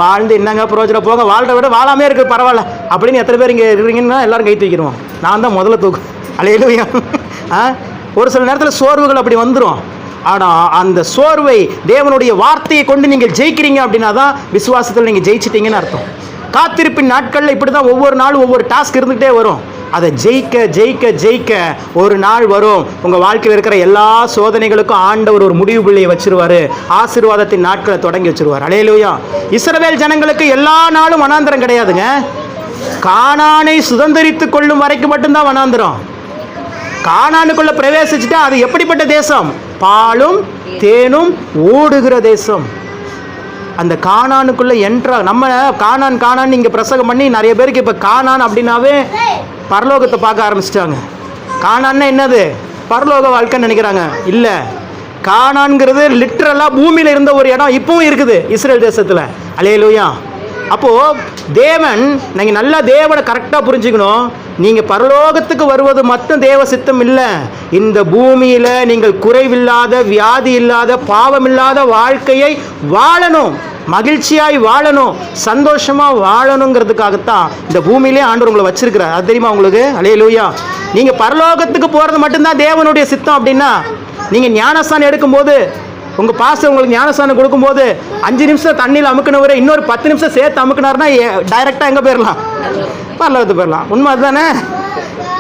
வாழ்ந்து என்னங்க பிரயோஜனம், போங்க, வாழ்றத விட வாழாமே இருக்குது பரவாயில்ல அப்படின்னு எத்தனை பேர் இங்கே இருக்கிறீங்கன்னா எல்லாரும் கை தூக்கிடுவோம். நான் தான் முதல்ல தூக்கும். அல்லேலூயா. ஒரு சில நேரத்தில் சோர்வுகள் அப்படி வந்துடும். ஆனால் அந்த சோர்வை தேவனுடைய வார்த்தையை கொண்டு நீங்கள் ஜெயிக்கிறீங்க அப்படின்னா தான் விசுவாசத்தில் நீங்கள் ஜெயிச்சிட்டீங்கன்னு அர்த்தம். காத்திருப்பின் நாட்களில் இப்படி தான் ஒவ்வொரு நாளும் ஒவ்வொரு டாஸ்க் இருந்துகிட்டே வரும். அதை ஜெயிக்க ஜெயிக்க ஜெயிக்க ஒரு நாள் வரும், உங்கள் வாழ்க்கையில் இருக்கிற எல்லா சோதனைகளுக்கும் ஆண்டவர் ஒரு முடிவு புள்ளியை வச்சிருவார். ஆசீர்வாதத்தின் நாட்களை தொடங்கி வச்சிருவார். அல்லேலூயா. இஸ்ரவேல் ஜனங்களுக்கு எல்லா நாளும் வனாந்திரம் கிடையாதுங்க. கானானை சுதந்திரித்து கொள்ளும் வரைக்கும் மட்டும்தான் வனாந்திரம். கானானுக்குள்ள பிரவேசிச்சுட்டா அது எப்படிப்பட்ட தேசம்? பாலும் தேனும் ஓடுகிற தேசம். அந்த கானானுக்குள்ள என்ட்ரா நம்ம கானான் இங்கே பிரசங்கம் பண்ணி நிறைய பேருக்கு இப்போ கானான் அப்படின்னாவே பரலோகத்தை பார்க்க ஆரம்பிச்சிட்டாங்க. கானான்னா என்னது? பரலோக வாழ்க்கைன்னு நினைக்கிறாங்க. இல்லை, கானான்ங்கிறது லிட்ரலாக பூமியில் இருந்த ஒரு இடம் இப்பவும் இருக்குது இஸ்ரேல் தேசத்தில். அல்லேலூயா. அப்போது தேவன், நீங்கள் நல்லா தேவனை கரெக்டாக புரிஞ்சுக்கணும். நீங்கள் பரலோகத்துக்கு வருவது மட்டும் தேவ சித்தம் இல்லை. இந்த பூமியில் நீங்கள் குறைவில்லாத, வியாதி இல்லாத, பாவமில்லாத வாழ்க்கையை வாழணும், மகிழ்ச்சியாய் வாழணும், சந்தோஷமாக வாழணுங்கிறதுக்காகத்தான் இந்த பூமியிலே ஆண்டவர் உங்களை வச்சிருக்கிறார். அது தெரியுமா உங்களுக்கு? அல்லேலூயா. நீங்கள் பரலோகத்துக்கு போகிறது மட்டும்தான் தேவனுடைய சித்தம் அப்படின்னா, நீங்கள் ஞானஸ்தானம் எடுக்கும்போது உங்கள் பாஸ்டர் உங்களுக்கு ஞானஸ்தானம் கொடுக்கும்போது 5 நிமிஷம் தண்ணியில் அமுக்கினவரை இன்னொரு 10 நிமிஷம் சேர்த்து அமுக்கினார்னா டைரெக்டாக எங்கே போயிடலாம்? பரலோகத்துக்கு போயிடலாம். உண்மை அதுதானே?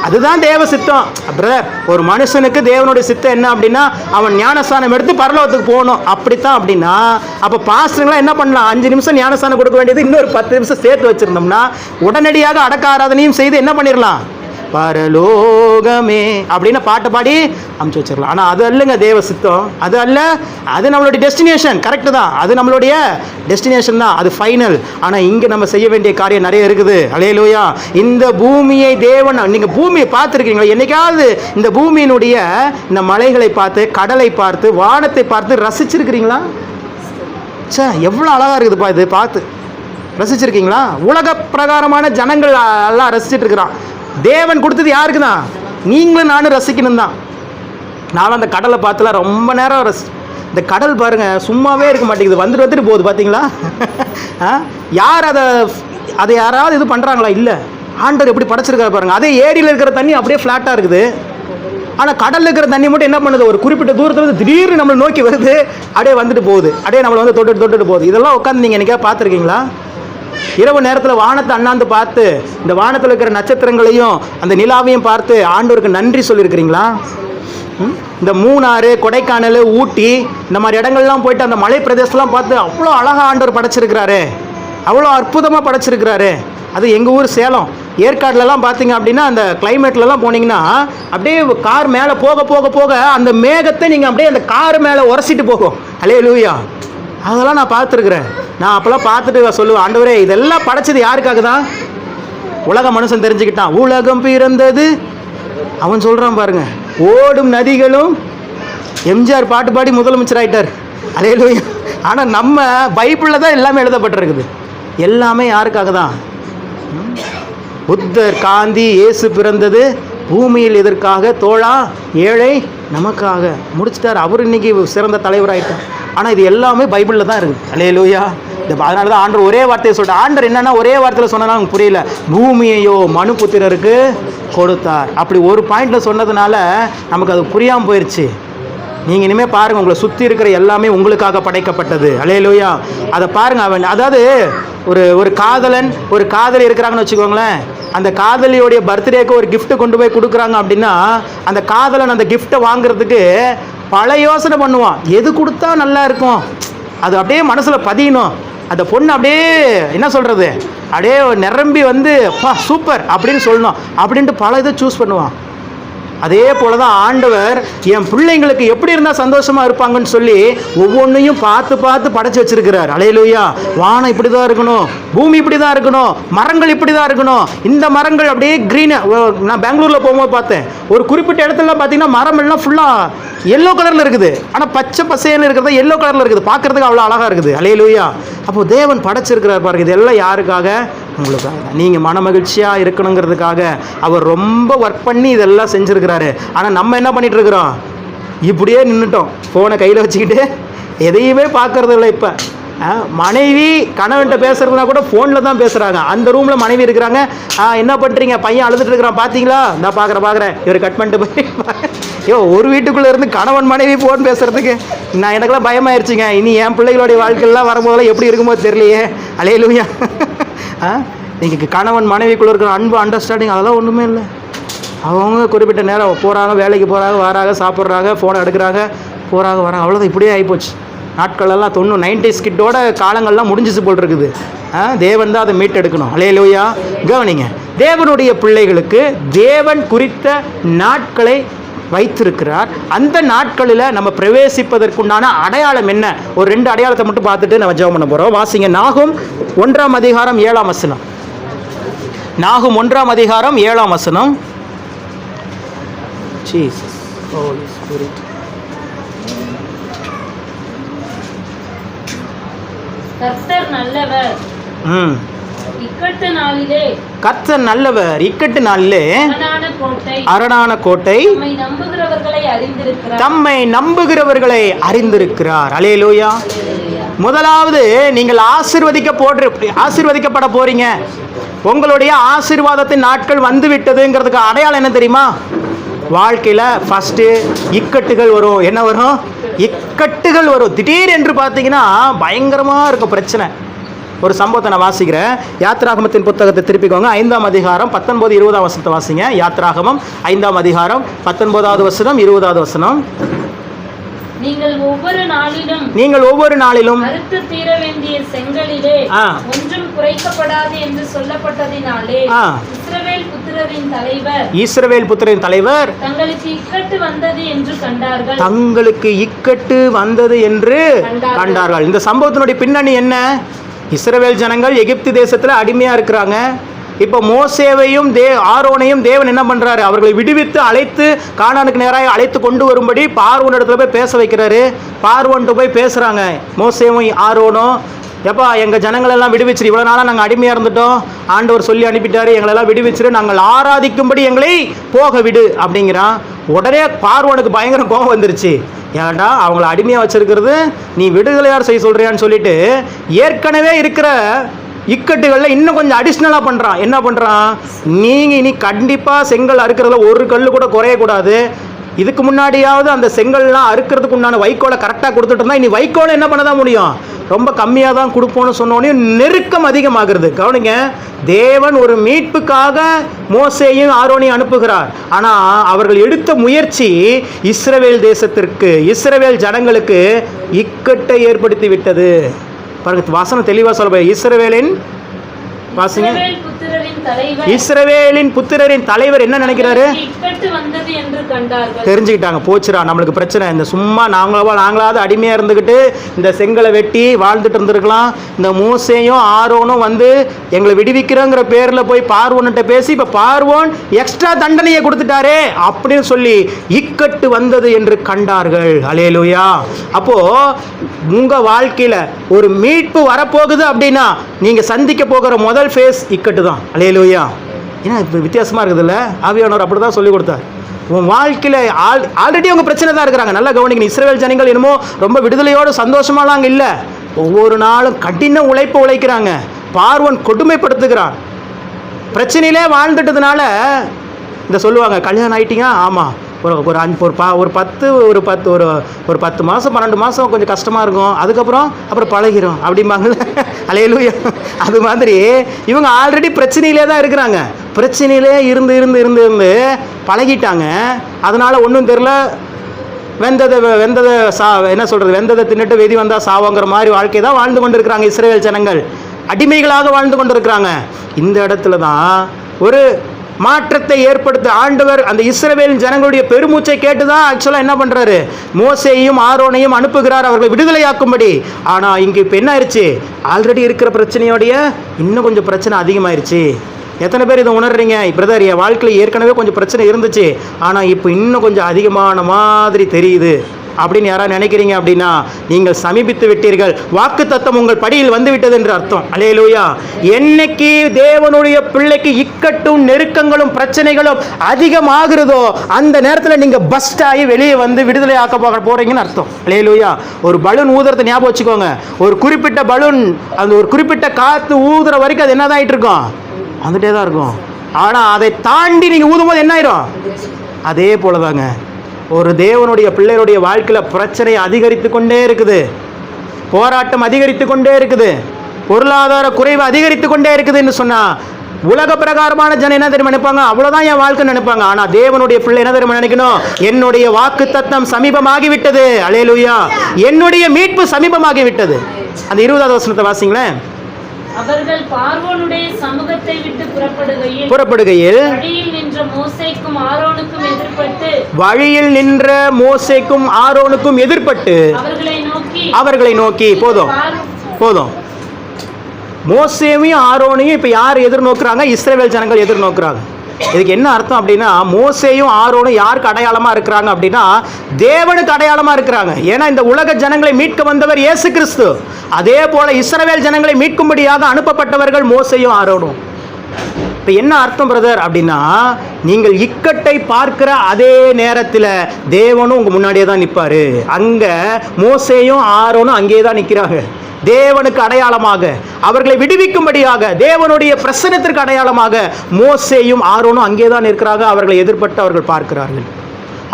அதுதான் தேவ சித்தம். பிரதர், ஒரு மனுஷனுக்கு தேவனுடைய சித்தம் என்ன அப்படின்னா அவன் ஞானஸ்தானம் எடுத்து பரலோகத்துக்கு போகணும். அப்படித்தான். அப்படின்னா அப்போ பாஸ்டருங்களாம் என்ன பண்ணலாம்? 5 நிமிஷம் ஞானஸ்தானம் கொடுக்க வேண்டியது இன்னொரு 10 நிமிஷம் சேர்த்து வச்சுருந்தோம்னா உடனடியாக அடக்க ஆராதனையும் செய்து என்ன பண்ணிடலாம்? பரலோகமே அப்படின்னு பாட்டு பாடி அமுச்சு வச்சிடலாம். ஆனால் அது அல்லங்க தேவ சித்தம். அது அல்ல. அது நம்மளுடைய டெஸ்டினேஷன். கரெக்டு தான், அது நம்மளுடைய டெஸ்டினேஷன் தான், அது ஃபைனல். ஆனால் இங்கே நம்ம செய்ய வேண்டிய காரியம் நிறைய இருக்குது. அல்லேலூயா. இந்த பூமியை தேவன், நீங்கள் பூமியை பார்த்துருக்கீங்களா? என்னைக்காவது இந்த பூமியினுடைய இந்த மலைகளை பார்த்து, கடலை பார்த்து, வானத்தை பார்த்து ரசிச்சிருக்கிறீங்களா? சே, எவ்வளோ அழகாக இருக்குதுப்பா இது பார்த்து. ரசிச்சிருக்கீங்களா? உலக பிரகாரமான ஜனங்கள் எல்லாம் ரசிச்சுட்டு இருக்கிறான். தேவன் கொடுத்தது யாருக்கு தான்? நீங்களும் நானும் ரசிக்கணும் தான். நானும் அந்த கடலை பார்த்துலாம் ரொம்ப நேரம் இந்த கடல் பாருங்கள் சும்மாவே இருக்க மாட்டேங்குது, வந்துட்டு போகுது. பார்த்தீங்களா? யார் அதை யாராவது இது பண்ணுறாங்களா? இல்லை. ஆண்டவர் எப்படி படைச்சிருக்காரு பாருங்கள். அதே ஏரியில் இருக்கிற தண்ணி அப்படியே ஃப்ளாட்டாக இருக்குது. ஆனால் கடலில் இருக்கிற தண்ணி மட்டும் என்ன பண்ணுது? ஒரு குறிப்பிட்ட தூரத்தில் வந்து திடீர்னு நம்மளை நோக்கி வருது, அப்படியே வந்துட்டு போகுது, அப்படியே நம்மளை வந்து தொட்டுட்டு போகுது. இதெல்லாம் உட்காந்து நீங்கள் என்னைக்கா பார்த்துருக்கீங்களா? இரவு நேரத்தில் வானத்தை அண்ணாந்து பார்த்து இந்த வானத்தில் இருக்கிற நட்சத்திரங்களையும் அந்த நிலாவையும் பார்த்து ஆண்டவருக்கு நன்றி சொல்லியிருக்கிறீங்களா? இந்த மூணாறு, கொடைக்கானல், ஊட்டி இந்த மாதிரி இடங்கள்லாம் போயிட்டு அந்த மலை பிரதேசம்லாம் பார்த்து அவ்வளோ அழகாக ஆண்டவர் படைச்சிருக்கிறாரு, அவ்வளோ அற்புதமாக படைச்சிருக்கிறாரு. அது எங்கள் ஊர் சேலம் ஏற்காடுலலாம் பார்த்தீங்க அப்படின்னா அந்த கிளைமேட்லலாம் போனீங்கன்னா அப்படியே கார் மேலே போக போக போக அந்த மேகத்தை நீங்கள் அப்படியே அந்த கார் மேலே உரசிட்டு போகும். அல்லேலூயா. அதெல்லாம் நான் பார்த்துருக்குறேன். நான் அப்போல்லாம் பார்த்துட்டு சொல்லுவேன், ஆண்டவரே இதெல்லாம் படைச்சது யாருக்காக தான்? உலக மனுஷன் தெரிஞ்சுக்கிட்டான். உலகம் பிறந்தது அவன் சொல்கிறான் பாருங்க. ஓடும் நதிகளும் எம்ஜிஆர் பாட்டு பாடி முதலமைச்சர் ஆகிட்டார். அல்லேலூயா. ஆனால் நம்ம பைபிளில் தான் எல்லாமே எழுதப்பட்டிருக்குது. எல்லாமே யாருக்காக தான்? புத்தர், காந்தி, இயேசு பிறந்தது பூமியில் எதற்காக? தோழா, ஏழை நமக்காக. முடிச்சிட்டார். அவர் இன்னைக்கு சிறந்த தலைவராகிட்டார். ஆனால் இது எல்லாமே பைபிளில் தான் இருக்குது. அல்லேலூயா. அதனால தான் ஆண்டவர் ஒரே வார்த்தையை சொல்லிட்டார். ஆண்டவர் என்னன்னா ஒரே வார்த்தையில் சொன்னா உங்களுக்கு புரியல. பூமியையோ மனு புத்திரருக்கு கொடுத்தார். அப்படி ஒரு பாயிண்டில் சொன்னதுனால நமக்கு அது புரியாமல் போயிடுச்சு. நீங்கள் இனிமேல் பாருங்கள், உங்களை சுற்றி இருக்கிற எல்லாமே உங்களுக்காக படைக்கப்பட்டது. அல்லேலூயா. அதை பாருங்கள். அவன் அதாவது ஒரு காதலன், ஒரு காதலி இருக்கிறாங்கன்னு வச்சுக்கோங்களேன். அந்த காதலியோடைய பர்த்டேக்கு ஒரு கிஃப்ட்டு கொண்டு போய் கொடுக்குறாங்க அப்படின்னா அந்த காதலன் அந்த கிஃப்ட்டை வாங்குறதுக்கு பல யோசனை பண்ணுவான். எது கொடுத்தா நல்லா இருக்கும், அது அப்படியே மனசில் பதியணும். அந்த பொண்ணு அப்படியே என்ன சொல்கிறது, அப்படியே நிரம்பி வந்து பா சூப்பர் அப்படின்னு சொல்லணும் அப்படின்ட்டு பல இதை சூஸ் பண்ணுவான். அதே போல தான் ஆண்டவர் என் பிள்ளைங்களுக்கு எப்படி இருந்தால் சந்தோஷமாக இருப்பாங்கன்னு சொல்லி ஒவ்வொன்றையும் பார்த்து பார்த்து படைச்சி வச்சிருக்கிறார். அல்லேலூயா. வானம் இப்படி தான் இருக்கணும், பூமி இப்படி தான் இருக்கணும், மரங்கள் இப்படி தான் இருக்கணும். இந்த மரங்கள் அப்படியே க்ரீனு. நான் பெங்களூரில் போகும்போது பார்த்தேன், ஒரு குறிப்பிட்ட இடத்துலலாம் பார்த்தீங்கன்னா மரம் எல்லாம் ஃபுல்லாக எல்லோ கலரில் இருக்குது. ஆனால் பச்சை பசைன்னு இருக்கிறத எல்லோ கலரில் இருக்குது. பார்க்குறதுக்கு அவ்வளோ அழகாக இருக்குது. அல்லேலூயா. அப்போது தேவன் படைச்சிருக்கிறார் பாருங்க. இதெல்லாம் யாருக்காக? உங்களுக்காக. நீங்கள் மன மகிழ்ச்சியாக இருக்கணுங்கிறதுக்காக அவர் ரொம்ப ஒர்க் பண்ணி இதெல்லாம் செஞ்சுருக்கிறாரு. ஆனால் நம்ம என்ன பண்ணிகிட்டு இருக்கிறோம்? இப்படியே நின்றுட்டோம், ஃபோனை கையில் வச்சுக்கிட்டு எதையுமே பார்க்கறது இல்லை. இப்போ மனைவி கணவன்கிட்ட பேசுறதுனா கூட ஃபோனில் தான் பேசுகிறாங்க. அந்த ரூமில் மனைவி இருக்கிறாங்க. என்ன பண்ணுறீங்க, பையன் அழுதுட்டு இருக்கிறான் பார்த்தீங்களா, நான் பார்க்குறேன் இவர் கட் பண்ணிட்டு போய் ஒரு வீட்டுக்குள்ளே இருந்து கணவன் மனைவி ஃபோன் பேசுகிறதுக்கு எனக்கெல்லாம் பயமாயிருச்சுங்க. இனி என் பிள்ளைகளுடைய வாழ்க்கையெல்லாம் வரும்போதெல்லாம் எப்படி இருக்குமோ தெரியலையே. அல்லேலூயா. நீங்கள் கணவன் மனைவிக்குள்ளே இருக்கிற அன்பு அண்டர்ஸ்டாண்டிங் அதெல்லாம் ஒன்றுமே இல்லை. அவங்க குறிப்பிட்ட நேரம் போகிறாங்க, வேலைக்கு போகிறாங்க, வராங்க, சாப்பிட்றாங்க, ஃபோனை எடுக்கிறாங்க, போகிறாங்க, வராங்க, அவ்வளோதான். இப்படியே ஆகிப்போச்சு. நாட்களெல்லாம் 90s கிட்டோட காலங்கள்லாம் முடிஞ்சிச்சு போல் இருக்குது. தேவன் தான் அதை மீட்டெடுக்கணும். அல்லேலூயா. கவனிங்க, தேவனுடைய பிள்ளைகளுக்கு தேவன் குறித்த நாட்களை வைத்திருக்கிறார். அந்த நாட்களில் நம்ம பிரவேசிப்பதற்குண்டான அடையாளம் என்ன? ஒரு 2 அடையாளத்தை மட்டும் பார்த்துட்டு நம்ம ஜெபம் பண்ண போகிறோம். வாசிங்க, நாகும் 1ஆம் அதிகாரம் 7ஆம் வசனம். நாகும் 1ஆம் அதிகாரம் 7ஆம் வசனம். Jesus Holi spirit. கர்த்தர் நல்லவர், இக்கட்டு நாளிலே கர்த்தர் நல்லவர், இக்கட்டு நாளிலே அரணான கோட்டை தம்மை நம்புகிறவர்களை அறிந்திருக்கிறார். அல்லேலூயா. முதலாவது, நீங்கள் ஆசீர்வதிக்கப்பட போறீங்க. உங்களுடைய ஆசீர்வாதத்தின் நாட்கள் வந்து விட்டதுங்கிறதுக்கு அடையாளம் என்ன தெரியுமா? வாழ்க்கையில் ஃபஸ்ட்டு இக்கட்டுகள் வரும். என்ன வரும்? இக்கட்டுகள் வரும். திடீர் என்று பார்த்தீங்கன்னா பயங்கரமாக இருக்கும் பிரச்சனை. ஒரு சம்பவத்தை நான் வாசிக்கிறேன். யாத்ராகமத்தின் புத்தகத்தை திருப்பிக்கோங்க. 5ஆம் அதிகாரம் 19, 20ஆம் வசனத்தை வாசிங்க. யாத்ராகமம் 5ஆம் அதிகாரம் 19வது வசனம், 20வது வசனம். நீங்கள் ஒவ்வொரு நாளிலும் அறுத்து தீர வேண்டிய செங்கலிலே ஒன்றும் குறைக்கப்படாது என்று சொல்லப்பட்டதினாலே இஸ்ரவேல் புத்திரரின் தலைவர் தங்களுக்கு இக்கட்டு வந்தது என்று கண்டார்கள். இந்த சம்பவத்தினுடைய பின்னணி என்ன? இஸ்ரவேல் ஜனங்கள் எகிப்து தேசத்தில் அடிமையாக இருக்கிறாங்க. இப்போ மோசேவையும் ஆரோனையும் தேவன் என்ன பண்ணுறாரு? அவர்களை விடுவித்து அழைத்து கானானுக்கு நேராக அழைத்து கொண்டு வரும்படி பார்வோன் இடத்துல போய் பேச வைக்கிறாரு. பார்வோன்ட்டு போய் பேசுகிறாங்க மோசேவும் ஆரோனும். எப்பா, எங்கள் ஜனங்களெல்லாம் விடுவிச்சிரு, இவ்வளோ நாளாக நாங்கள் அடிமையாக இருந்துட்டோம், ஆண்டவர் சொல்லி அனுப்பிட்டாரு, எங்களெல்லாம் விடுவிச்சிரு, நாங்கள் ஆராதிக்கும்படி எங்களை போக விடு அப்படிங்கிறான். உடனே பார்வோனுக்கு பயங்கர கோபம் வந்துருச்சு. ஏன்டா அவங்கள அடிமையாக வச்சிருக்கிறது, நீ விடுதலையார் செய்ய சொல்கிறியான்னு சொல்லிட்டு ஏற்கனவே இருக்கிற இக்கட்டுகளில் இன்னும் கொஞ்சம் அடிஷ்னலாக பண்ணுறான். என்ன பண்ணுறான்? நீங்கள் இனி கண்டிப்பாக செங்கல் அறுக்கிறதுல ஒரு கல் கூட குறையக்கூடாது. இதுக்கு முன்னாடியாவது அந்த செங்கல்லாம் அறுக்கிறதுக்கு உண்டான வைக்கோலை கரெக்டாக கொடுத்துட்டு இருந்தால் இனி வைக்கோலை என்ன பண்ண தான் முடியும்? ரொம்ப கம்மியாக தான் கொடுப்போன்னு சொன்னோன்னே நெருக்கம் அதிகமாகிறது. கவனிங்க, தேவன் ஒரு மீட்புக்காக மோசேயும் ஆரோனையும் அனுப்புகிறார். ஆனால் அவர்கள் எடுத்த முயற்சி இஸ்ரவேல் தேசத்திற்கு, இஸ்ரவேல் ஜனங்களுக்கு இக்கட்டை ஏற்படுத்தி விட்டது. பாருங்க, வாசனம் தெளிவாக சொல்ல. இஸ்ரவேலின் வாசிங்க, இஸ்ரவேலின் புத்திரரின் தலைவர் என்ன நினைக்கிறாரு? தெரிஞ்சுக்கிட்டாங்க, போச்சுரா நம்மளுக்கு பிரச்சனை. இந்த சும்மா நாங்களாவது அடிமையாக இருந்துக்கிட்டு இந்த செங்கலை வெட்டி வாழ்ந்துட்டு இருந்திருக்கலாம். இந்த மோசேயும் ஆரோனும் வந்து எங்களை விடுவிக்கிறோங்கிற பேரில் போய் பார்வோன்கிட்ட பேசி இப்போ பார்வோன் எக்ஸ்ட்ரா தண்டனையை கொடுத்துட்டாரே அப்படின்னு சொல்லி இக்கட்டு வந்தது என்று கண்டார்கள். அல்லேலூயா. அப்போ உங்க வாழ்க்கையில் ஒரு மீட்பு வரப்போகுது அப்படின்னா நீங்க சந்திக்க போகிற முதல் ஃபேஸ் இக்கட்டு தான். அல்லேலூயா. ஏன்னா இப்போ வித்தியாசமாக இருக்குதுல்ல, ஆவியானவர் அப்படி தான் சொல்லி கொடுத்தார். உன் வாழ்க்கையில் ஆல்ரெடி அவங்க பிரச்சனை தான் இருக்கிறாங்க. நல்லா கவனிக்கணும். இஸ்ரவேல் ஜனங்கள் என்னமோ ரொம்ப விடுதலையோடு சந்தோஷமாலாம் அங்கே இல்லை. ஒவ்வொரு நாளும் கடின உழைப்பு உழைக்கிறாங்க. பார்வோன் கொடுமைப்படுத்துகிறான். பிரச்சனையிலே வாழ்ந்துட்டதுனால இந்த சொல்லுவாங்க, கல்யாணம் ஆகிட்டீங்க, ஆமாம், ஒரு 10 மாதம் 12 மாதம் கொஞ்சம் கஷ்டமாக இருக்கும், அப்புறம் பழகிரும் அப்படிம்பாங்கள்ல. அல்லேலூயா. அது மாதிரி இவங்க ஆல்ரெடி பிரச்சனையிலே தான் இருக்கிறாங்க. பிரச்சனையிலே இருந்து பழகிட்டாங்க. அதனால் ஒன்றும் தெரில. வெந்ததை என்ன சொல்கிறது, வெந்ததை தின்னுட்டு வெதி வந்தால் சாவோங்கிற மாதிரி வாழ்க்கை தான் வாழ்ந்து கொண்டு இருக்கிறாங்க இஸ்ரவேல் ஜனங்கள். அடிமைகளாக வாழ்ந்து கொண்டு இருக்கிறாங்க. இந்த இடத்துல தான் ஒரு மாற்றத்தை ஏற்படுத்த ஆண்டவர் அந்த இஸ்ரவேல் ஜனங்களுடைய பெருமூச்சை கேட்டுதான் ஆக்சுவலாக என்ன பண்ணுறாரு? மோசேயையும் ஆரோனையும் அனுப்புகிறார் அவர்களை விடுதலையாக்கும்படி. ஆனால் இங்கே இப்போ என்ன ஆயிடுச்சு? ஆல்ரெடி இருக்கிற பிரச்சனையோடைய இன்னும் கொஞ்சம் பிரச்சனை அதிகமாயிருச்சு. எத்தனை பேர் இதை உணர்றீங்க? பிரதர், என் வாழ்க்கையில் ஏற்கனவே கொஞ்சம் பிரச்சனை இருந்துச்சு, ஆனால் இப்போ இன்னும் கொஞ்சம் அதிகமான மாதிரி தெரியுது. அப்படின்னு யாராவது நினைக்கிறீங்க அப்படின்னா நீங்கள் சமீபித்து விட்டீர்கள். வாக்குத்தத்தம் உங்கள் படியில் வந்து விட்டது என்று அர்த்தம். அல்லேலூயா. என்னைக்கு தேவனுடைய பிள்ளைக்கு இக்கட்டும் நெருக்கங்களும் பிரச்சனைகளும் அதிகமாகிறதோ அந்த நேரத்தில் நீங்க பஸ்ட் ஆகி வெளியே வந்து விடுதலை ஆக்க போறீங்கன்னு அர்த்தம். அல்லேலூயா. ஒரு பலூன் ஊதுறதை ஞாபகம் வச்சுக்கோங்க. ஒரு குறிப்பிட்ட பலூன் அந்த ஒரு குறிப்பிட்ட காத்து ஊதுற வரைக்கும் அது என்னதான் ஆயிட்டு இருக்கும், வந்துட்டே தான் இருக்கும். ஆனா அதை தாண்டி நீங்க ஊதும்போது என்ன ஆயிரும்? அதே போலதாங்க ஒரு தேவனுடைய பிள்ளைகளுடைய வாழ்க்கையில் பிரச்சனை அதிகரித்து கொண்டே இருக்குது, போராட்டம் அதிகரித்து கொண்டே இருக்குது, பொருளாதார குறைவு அதிகரித்து கொண்டே இருக்குதுன்னு சொன்னா உலக பிரகாரமான ஜனம் என்ன தெரியுமா நினைப்பாங்க? அவ்வளவுதான் என் வாழ்க்கை நினைப்பாங்க. ஆனா தேவனுடைய பிள்ளை என்ன தெரியுமா நினைக்கணும்? என்னுடைய வாக்குத்தத்தம் சமீபமாகி விட்டது. அல்லேலூயா. என்னுடைய மீட்பு சமீபமாகி விட்டது. அந்த 20வது வசனத்தை வாசிங்களேன். அவர்கள் பார்வோனுடைய சமூகத்தை விட்டு புறப்படுகையில் வழியில் நின்ற மோசேக்கும் ஆரோனுக்கும் எதிர்ப்பட்டு அவர்களை நோக்கி போதும். மோசேவையும் ஆரோனையும் இப்ப யார் எதிர்நோக்குறாங்க? இஸ்ரவேல் ஜனங்கள் எதிர்நோக்குறாங்க. இதுக்கு என்ன அர்த்தம் அப்படின்னா, மோசேயும் ஆரோனும் யாருக்கு அடையாளமா இருக்கிறாங்க அப்படின்னா தேவனுக்கு அடையாளமா இருக்கிறாங்க. ஏன்னா இந்த உலக ஜனங்களை மீட்க வந்தவர் இயேசு கிறிஸ்து. அதே போல இஸ்ரவேல் ஜனங்களை மீட்கும்படியாக அனுப்பப்பட்டவர்கள் மோசேயும் ஆரோனும். இப்போ என்ன அர்த்தம் பிரதர் அப்படின்னா, நீங்கள் இக்கட்டை பார்க்கிற அதே நேரத்தில் தேவனும் உங்க முன்னாடியே தான் நிற்பாரு. அங்க மோசேயும் ஆரோனும் அங்கே தான் நிற்கிறாங்க. தேவனுக்கு அடையாளமாக, அவர்களை விடுவிக்கும்படியாக, தேவனுடைய பிரசன்னத்திற்கு அடையாளமாக மோசேயும் ஆரோனும் அங்கே தான் இருக்கிறாங்க. அவர்களை எதிர்பட்டு அவர்கள் பார்க்கிறார்கள்.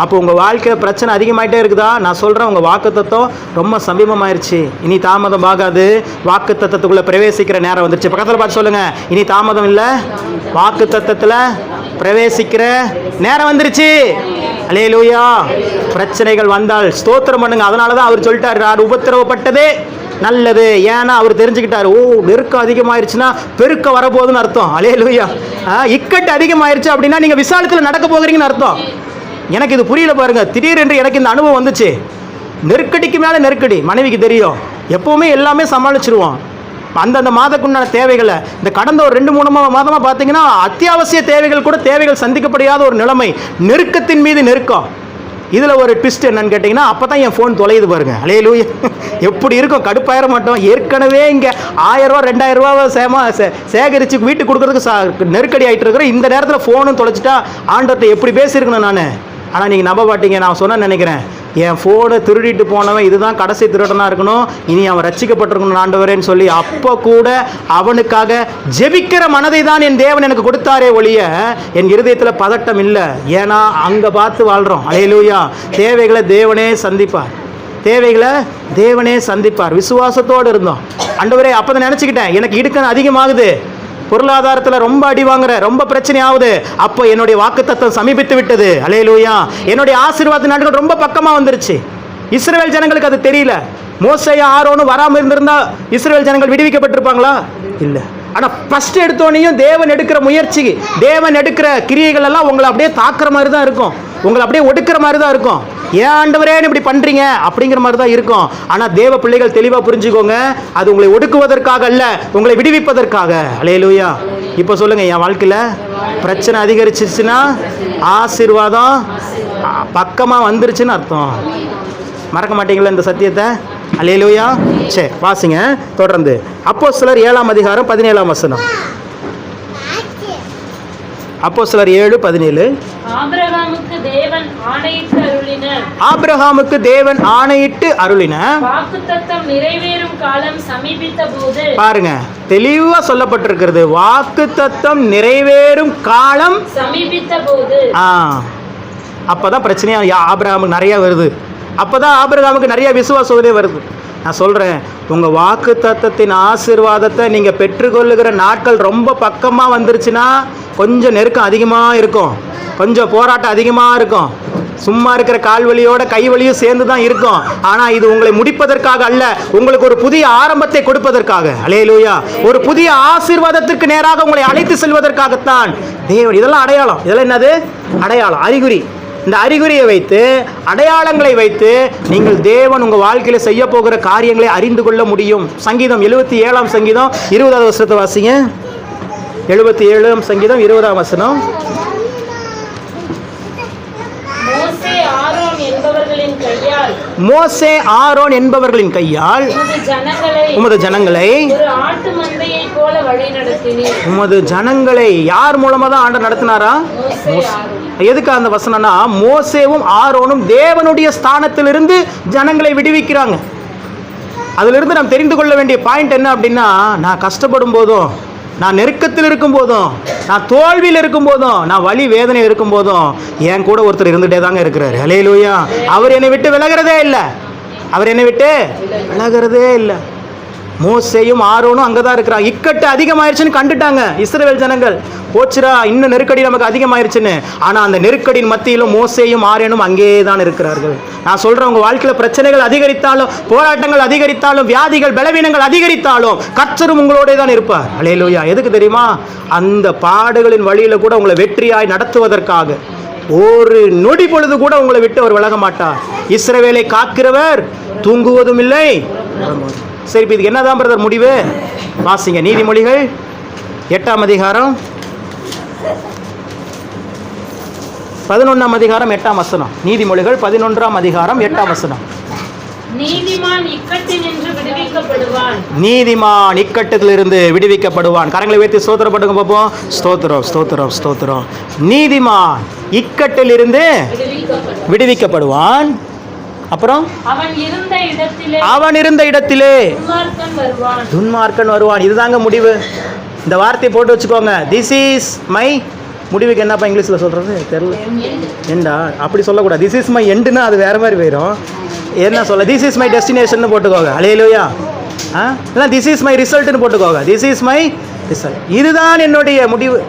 அப்போ உங்கள் வாழ்க்கையில் பிரச்சனை அதிகமாகிட்டே இருக்குதா? நான் சொல்கிறேன், உங்கள் வாக்குத்தத்தம் ரொம்ப சமீபமாயிருச்சு. இனி தாமதம் ஆகாது. வாக்குத்தத்தத்துக்குள்ளே பிரவேசிக்கிற நேரம் வந்துருச்சு. பக்கத்தில் பார்த்து சொல்லுங்கள், இனி தாமதம் இல்லை, வாக்குத்தத்தத்தில் பிரவேசிக்கிற நேரம் வந்துருச்சு. அல்லேலூயா. பிரச்சனைகள் வந்தால் ஸ்தோத்திரம் பண்ணுங்க. அதனால தான் அவர் சொல்லிட்டார், நான் உபத்திரவப்பட்டதே நல்லது. ஏன்னா அவர் தெரிஞ்சுக்கிட்டாரு, ஓ நெருக்கம் அதிகமாயிருச்சுன்னா பெருக்க வரப்போகுதுன்னு அர்த்தம். அல்லேலூயா. இக்கட்டு அதிகமாயிருச்சு அப்படின்னா நீங்கள் விசாலத்தில் நடக்க போகிறீங்கன்னு அர்த்தம். எனக்கு இது புரியல பாருங்க. திடீரென்று எனக்கு இந்த அனுபவம் வந்துச்சு. நெருக்கடிக்கு மேலே நெருக்கடி. மனைவிக்கு தெரியும், எப்பவுமே எல்லாமே சமாளிச்சிருவோம். அந்தந்த மாதக்குண்டான தேவைகளை இந்த கடந்த ஒரு 2-3 மாதமாக பார்த்தீங்கன்னா அத்தியாவசிய தேவைகள் கூட தேவைகள் சந்திக்கப்படாத ஒரு நிலைமை, நெருக்கத்தின் மீது நெருக்கம். இதில் ஒரு ட்விஸ்ட் என்னன்னு கேட்டிங்கன்னா, அப்போ தான் என் ஃபோன் தொலையுது பாருங்க. அல்லேலூயா. எப்படி இருக்கும்? கடுப்பாயிர மாட்டோம். ஏற்கனவே இங்கே 1000 ரூபா 2000 ரூபாவை சேகரித்து வீட்டுக்கு கொடுக்குறதுக்கு நெருக்கடி ஆகிட்டு இருக்கிறேன். இந்த நேரத்தில் ஃபோனும் தொலைச்சிட்டா ஆண்டர்கிட்ட எப்படி பேசியிருக்கணும் நான். ஆனால் நீங்கள் நம்ப மாட்டீங்க, நான் சொன்ன நினைக்கிறேன், என் ஃபோனை திருடிட்டு போனவன் இதுதான் கடைசி திருடனாக இருக்கணும், இனி அவன் ரட்சிக்கப்பட்டிருக்கணும் ஆண்டவரேன்னு சொல்லி அப்போ கூட அவனுக்காக ஜெபிக்கிற மனதை தான் என் தேவன் எனக்கு கொடுத்தாரே ஒழிய என் இருதயத்தில் பதட்டம் இல்லை. ஏன்னா அங்கே பார்த்து வாழ்கிறோம். அல்லேலூயா. தேவைகளை தேவனே சந்திப்பார், தேவைகளை தேவனே சந்திப்பார். விசுவாசத்தோடு இருந்தோம். ஆண்டவரே அப்போ தான் நினச்சிக்கிட்டேன், எனக்கு இடுக்கணும் அதிகமாகுது, பொருளாதாரத்தில் ரொம்ப அடி வாங்குற, ரொம்ப பிரச்சனை ஆகுது. அப்போ என்னுடைய வாக்குத்தத்தம் சமீபித்து விட்டது. அல்லேலூயா. என்னுடைய ஆசீர்வாத நாட்கள் ரொம்ப பக்கமாக வந்துருச்சு. இஸ்ரவேல் ஜனங்களுக்கு அது தெரியல. மோசேயும் ஆரோனும் வராமல் இருந்திருந்தா இஸ்ரவேல் ஜனங்கள் விடுவிக்கப்பட்டிருப்பாங்களா? இல்லை. ஆனால் ஃபர்ஸ்ட் எடுத்தோனையும் தேவன் எடுக்கிற முயற்சி, தேவன் எடுக்கிற கிரியைகள் எல்லாம் உங்களை அப்படியே தாக்குற மாதிரி தான் இருக்கும், உங்களை அப்படியே ஒடுக்கிற மாதிரி தான் இருக்கும். ஏன் ஆண்டவரே இப்படி பண்ணுறீங்க அப்படிங்கிற மாதிரி தான் இருக்கும். ஆனால் தேவ பிள்ளைகள் தெளிவாக புரிஞ்சுக்கோங்க, அது உங்களை ஒடுக்குவதற்காக அல்ல, உங்களை விடுவிப்பதற்காக. அல்லேலூயா. இப்போ சொல்லுங்கள், என் வாழ்க்கையில் பிரச்சனை அதிகரிச்சிருச்சுன்னா ஆசீர்வாதம் பக்கமாக வந்துருச்சுன்னு அர்த்தம். மறக்க மாட்டீங்களா இந்த சத்தியத்தை? அல்லேலூயா. சரி வாசிங்க தொடர்ந்து. அப்போஸ்தலர் 7ஆம் அதிகாரம் 17ஆம் வசனம். அப்போஸ்தலர் 7:17. ஆபிரகாமுக்கு தேவன் ஆணையிட்டு அருளின வாக்குத்தத்தம் நிறைவேறும் காலம் சமீபித்த போது. பாருங்க, தெளிவா சொல்லப்பட்டிருக்கிறது, வாக்குத்தத்தம் நிறைவேறும் காலம் சமீபித்த போது. அப்பதான் பிரச்சனையா ஆபிரகாமுக்கு நிறைய வருது. அப்பதான் ஆபிரகாமுக்கு நிறைய விசுவாசமே வருது. நான் சொல்கிறேன், உங்கள் வாக்கு தத்தத்தின் ஆசீர்வாதத்தை நீங்கள் பெற்றுக்கொள்ளுகிற நாட்கள் ரொம்ப பக்கமாக வந்துருச்சுன்னா கொஞ்சம் நெருக்கம் அதிகமாக இருக்கும், கொஞ்சம் போராட்டம் அதிகமாக இருக்கும், சும்மா இருக்கிற கால் வலியோட கை வலியும் சேர்ந்து தான் இருக்கும். ஆனால் இது உங்களை முடிப்பதற்காக அல்ல, உங்களுக்கு ஒரு புதிய ஆரம்பத்தை கொடுப்பதற்காக. அல்லேலூயா. ஒரு புதிய ஆசீர்வாதத்திற்கு நேராக உங்களை அழைத்து செல்வதற்காகத்தான் தேவன். இதெல்லாம் அடையாளம். இதெல்லாம் என்னது? அடையாளம், அறிகுறி. இந்த அறிகுறியை வைத்து, அடையாளங்களை வைத்து நீங்கள் தேவன் உங்கள் வாழ்க்கையில் செய்ய போகிற காரியங்களை அறிந்து கொள்ள முடியும். சங்கீதம் 77ஆம் சங்கீதம் 20ஆவது வசனத்தை வாசிங்க. 77ஆம் சங்கீதம் 20ஆம் வசனம். மோசே ஆரோன் என்பவர்களை என்பவர்களின் கையால் மோசே ஆரோன் என்பவர்களின் கையால் உமது ஜனங்களை ஒரு ஆட்டு மந்தையை போல வழி நடத்தினீர். உமது ஜனங்களை யார் மூலமா தான் ஆண்டவர் நடத்தினாரா? மோசே, ஆரோன். எதுக்கு அந்த வசனம்னா, மோசேவும் ஆரோனும் தேவனுடைய ஸ்தானத்திலிருந்து ஜனங்களை விடுவிக்கிறாங்க. அதிலிருந்து நாம் தெரிந்து கொள்ள வேண்டிய பாயிண்ட் என்ன அப்படின்னா, நான் கஷ்டப்படும் போதும், நான் நெருக்கத்தில் இருக்கும் போதும், நான் தோல்வியில் இருக்கும் போதும், நான் வலி வேதனை இருக்கும் போதும் என் கூட ஒருத்தர் இருந்துகிட்டே தாங்க இருக்கிறார். ஹல்லேலூயா. அவர் என்னை விட்டு விலகிறதே இல்லை. அவர் என்னை விட்டு விலகிறதே இல்லை. மோசேயும் ஆரோனும் அங்கே தான் இருக்கிறாங்க. இக்கட்டு அதிகமாயிருச்சுன்னு கண்டுட்டாங்க இஸ்ரவேல் ஜனங்கள். போச்சுரா, இன்னும் நெருக்கடி நமக்கு அதிகமாயிருச்சுன்னு. ஆனால் அந்த நெருக்கடியின் மத்தியிலும் மோசேயும் ஆரோனும் அங்கே தான் இருக்கிறார்கள். நான் சொல்கிறேன், உங்கள் வாழ்க்கையில் பிரச்சனைகள் அதிகரித்தாலும், போராட்டங்கள் அதிகரித்தாலும், வியாதிகள் பலவீனங்கள் அதிகரித்தாலும் கர்த்தரும் உங்களோட தான் இருப்பார். அல்லேலூயா. எதுக்கு தெரியுமா? அந்த பாடுகளின் வழியில் கூட உங்களை வெற்றியாய் நடத்துவதற்காக. ஒரு நொடி பொழுது கூட உங்களை விட்டு அவர் விலக மாட்டார். இஸ்ரவேலை காக்கிறவர் தூங்குவதும் இல்லை. சரி, இப்போ இதுக்கு என்னதான் பிரதர் முடிவு? வாசிங்க நீதிமொழிகள் 8ஆம் அதிகாரம் 11ஆம் அதிகாரம் 8ஆம் வசனம். நீதிமொழிகள் 11ஆம் அதிகாரம் 8ஆம் வசனம். நீதிமான் இக்கட்டினின்று விடுவிக்கப்படுவான். நீதிமான் இக்கட்டத்திலிருந்து விடுவிக்கப்படுவான். கரங்களை வைத்து ஸ்தோத்திரப்படுங்க பார்ப்போம். ஸ்தோத்திரம், ஸ்தோத்திரம், ஸ்தோத்திரம். நீதிமான் இக்கட்டிலிருந்து விடுவிக்கப்படுவான். அப்புறம் அவன் இருந்த இடத்திலே துன்மார்க்கன் வருவான். இதுதாங்க முடிவு. இந்த வார்த்தையை போட்டு வச்சுக்கோங்க. திஸ் இஸ் மை முடிவுக்கு என்னப்பா இங்கிலீஷில் சொல்கிறது தெரியல. எண்டா அப்படி சொல்லக்கூடாது. திஸ் இஸ் மை எண்டுன்னா அது வேறு மாதிரி போயிடும். என்ன சொல்ல? திஸ் இஸ் மை டெஸ்டினேஷன் போட்டுக்கோங்க. அல்லேலூயா. இல்லை, திஸ் இஸ் மை ரிசல்ட்னு போட்டுக்கோங்க. This is my result. இதுதான் என்னுடைய முடிவு.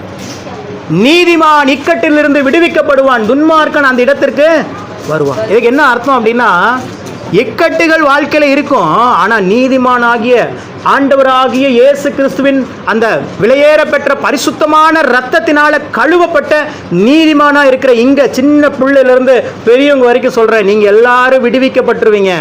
நீதிமான் இக்கட்டிலிருந்து விடுவிக்கப்படுவான், துன்மார்க்கன் அந்த இடத்திற்கு வருவான். இதுக்கு என்ன அர்த்தம் அப்படின்னா, இக்கட்டுகள் வாழ்க்கையில் இருக்கும், ஆனால் நீதிமானாகிய ஆண்டவராகிய இயேசு கிறிஸ்துவின் அந்த விலையேற பெற்ற பரிசுத்தமான இரத்தத்தினால கழுவப்பட்ட நீதிமானா இருக்கிற இங்க சின்ன பிள்ளையிலிருந்து பெரியவங்க வரைக்கும் சொல்றேன், நீங்க எல்லாரும் விடுவிக்கப்பட்டுருவீங்க.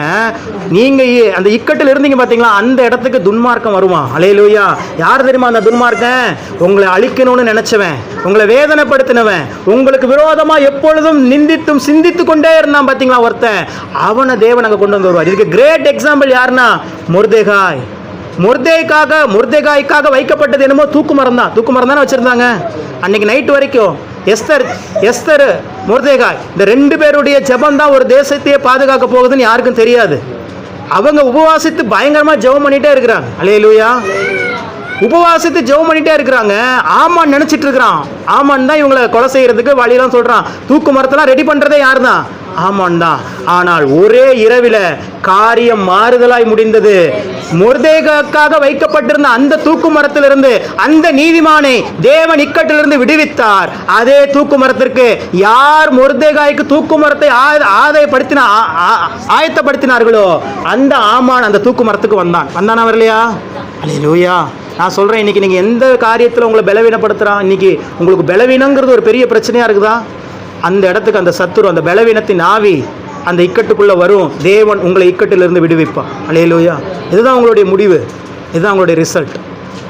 நீங்க அந்த இக்கட்டில் இருந்தீங்க பாத்தீங்களா, அந்த இடத்துக்கு துன்மார்க்கம் வருவான். அல்லேலூயா. யார் தெரியுமா அந்த துன்மார்க்கன்? உங்களை அழிக்கணும்னு நினைச்சவன், உங்களை வேதனைப்படுத்தினவன், உங்களுக்கு விரோதமா எப்பொழுதும் நிந்தித்தும் சிந்தித்து கொண்டே இருந்தான் பாத்தீங்களா ஒருத்தன், அவனை தேவன் அங்க கொண்டு வந்து வருவார். இதுக்கு கிரேட் எக்ஸாம்பிள் யாருன்னா மொர்தெகாய். மொர்தெகாய்க்காக வைக்கப்பட்டது என்னமோ தூக்கு மரம் தானே வச்சிருந்தாங்க அன்னைக்கு நைட் வரைக்கும். எஸ்தர் மொர்தெகாய் இந்த 2 பேருடைய ஜெபம் தான் ஒரு தேசத்தையே பாதுகாக்க போகுதுன்னு யாருக்கும் தெரியாது. அவங்க உபவாசித்து பயங்கரமா ஜெபம் பண்ணிட்டே இருக்கிறாங்க. அல்லேலூயா. உபவாசித்து ஜெபம் பண்ணிட்டே இருக்கிறாங்க. ஆமான் நினைச்சிட்டு இருக்கிறான், ஆமான் தான் இவங்களை கொலை செய்யறதுக்கு வழியெல்லாம் சொல்றான். தூக்கு மரத்தெல்லாம் ரெடி பண்றதே யார் தான்? ஆமான் தான். ஆனால் ஒரே இரவில காரியம் மாறுதலாய் முடிந்தது. மொர்தெகாய்க்காக வைக்கப்பட்டிருந்த அந்த தூக்கு மரத்திலிருந்து அந்த நீதிமானை தேவன் இக்கட்டிலிருந்து விடுவித்தார். அதே தூக்கு மரத்திற்கு யார் மொர்தெகாய்க்கு தூக்கு மரத்தை ஆயத்தப்படுத்தினார்களோ அந்த ஆமான் அந்த தூக்கு மரத்துக்கு வந்தானா வரலையா? அல்லேலூயா. நான் சொல்கிறேன், இன்றைக்கி நீங்கள் எந்த காரியத்தில் உங்களை பலவீனப்படுத்துகிறான், இன்றைக்கி உங்களுக்கு பலவீனங்கிறது ஒரு பெரிய பிரச்சனையாக இருக்குதா, அந்த இடத்துக்கு அந்த சத்துரு, அந்த பலவீனத்தின் ஆவி அந்த இக்கட்டுக்குள்ளே வரும். தேவன் உங்களை இக்கட்டிலிருந்து விடுவிப்பான். அல்லேலூயா. இதுதான் உங்களுடைய முடிவு, இதுதான் உங்களுடைய ரிசல்ட்,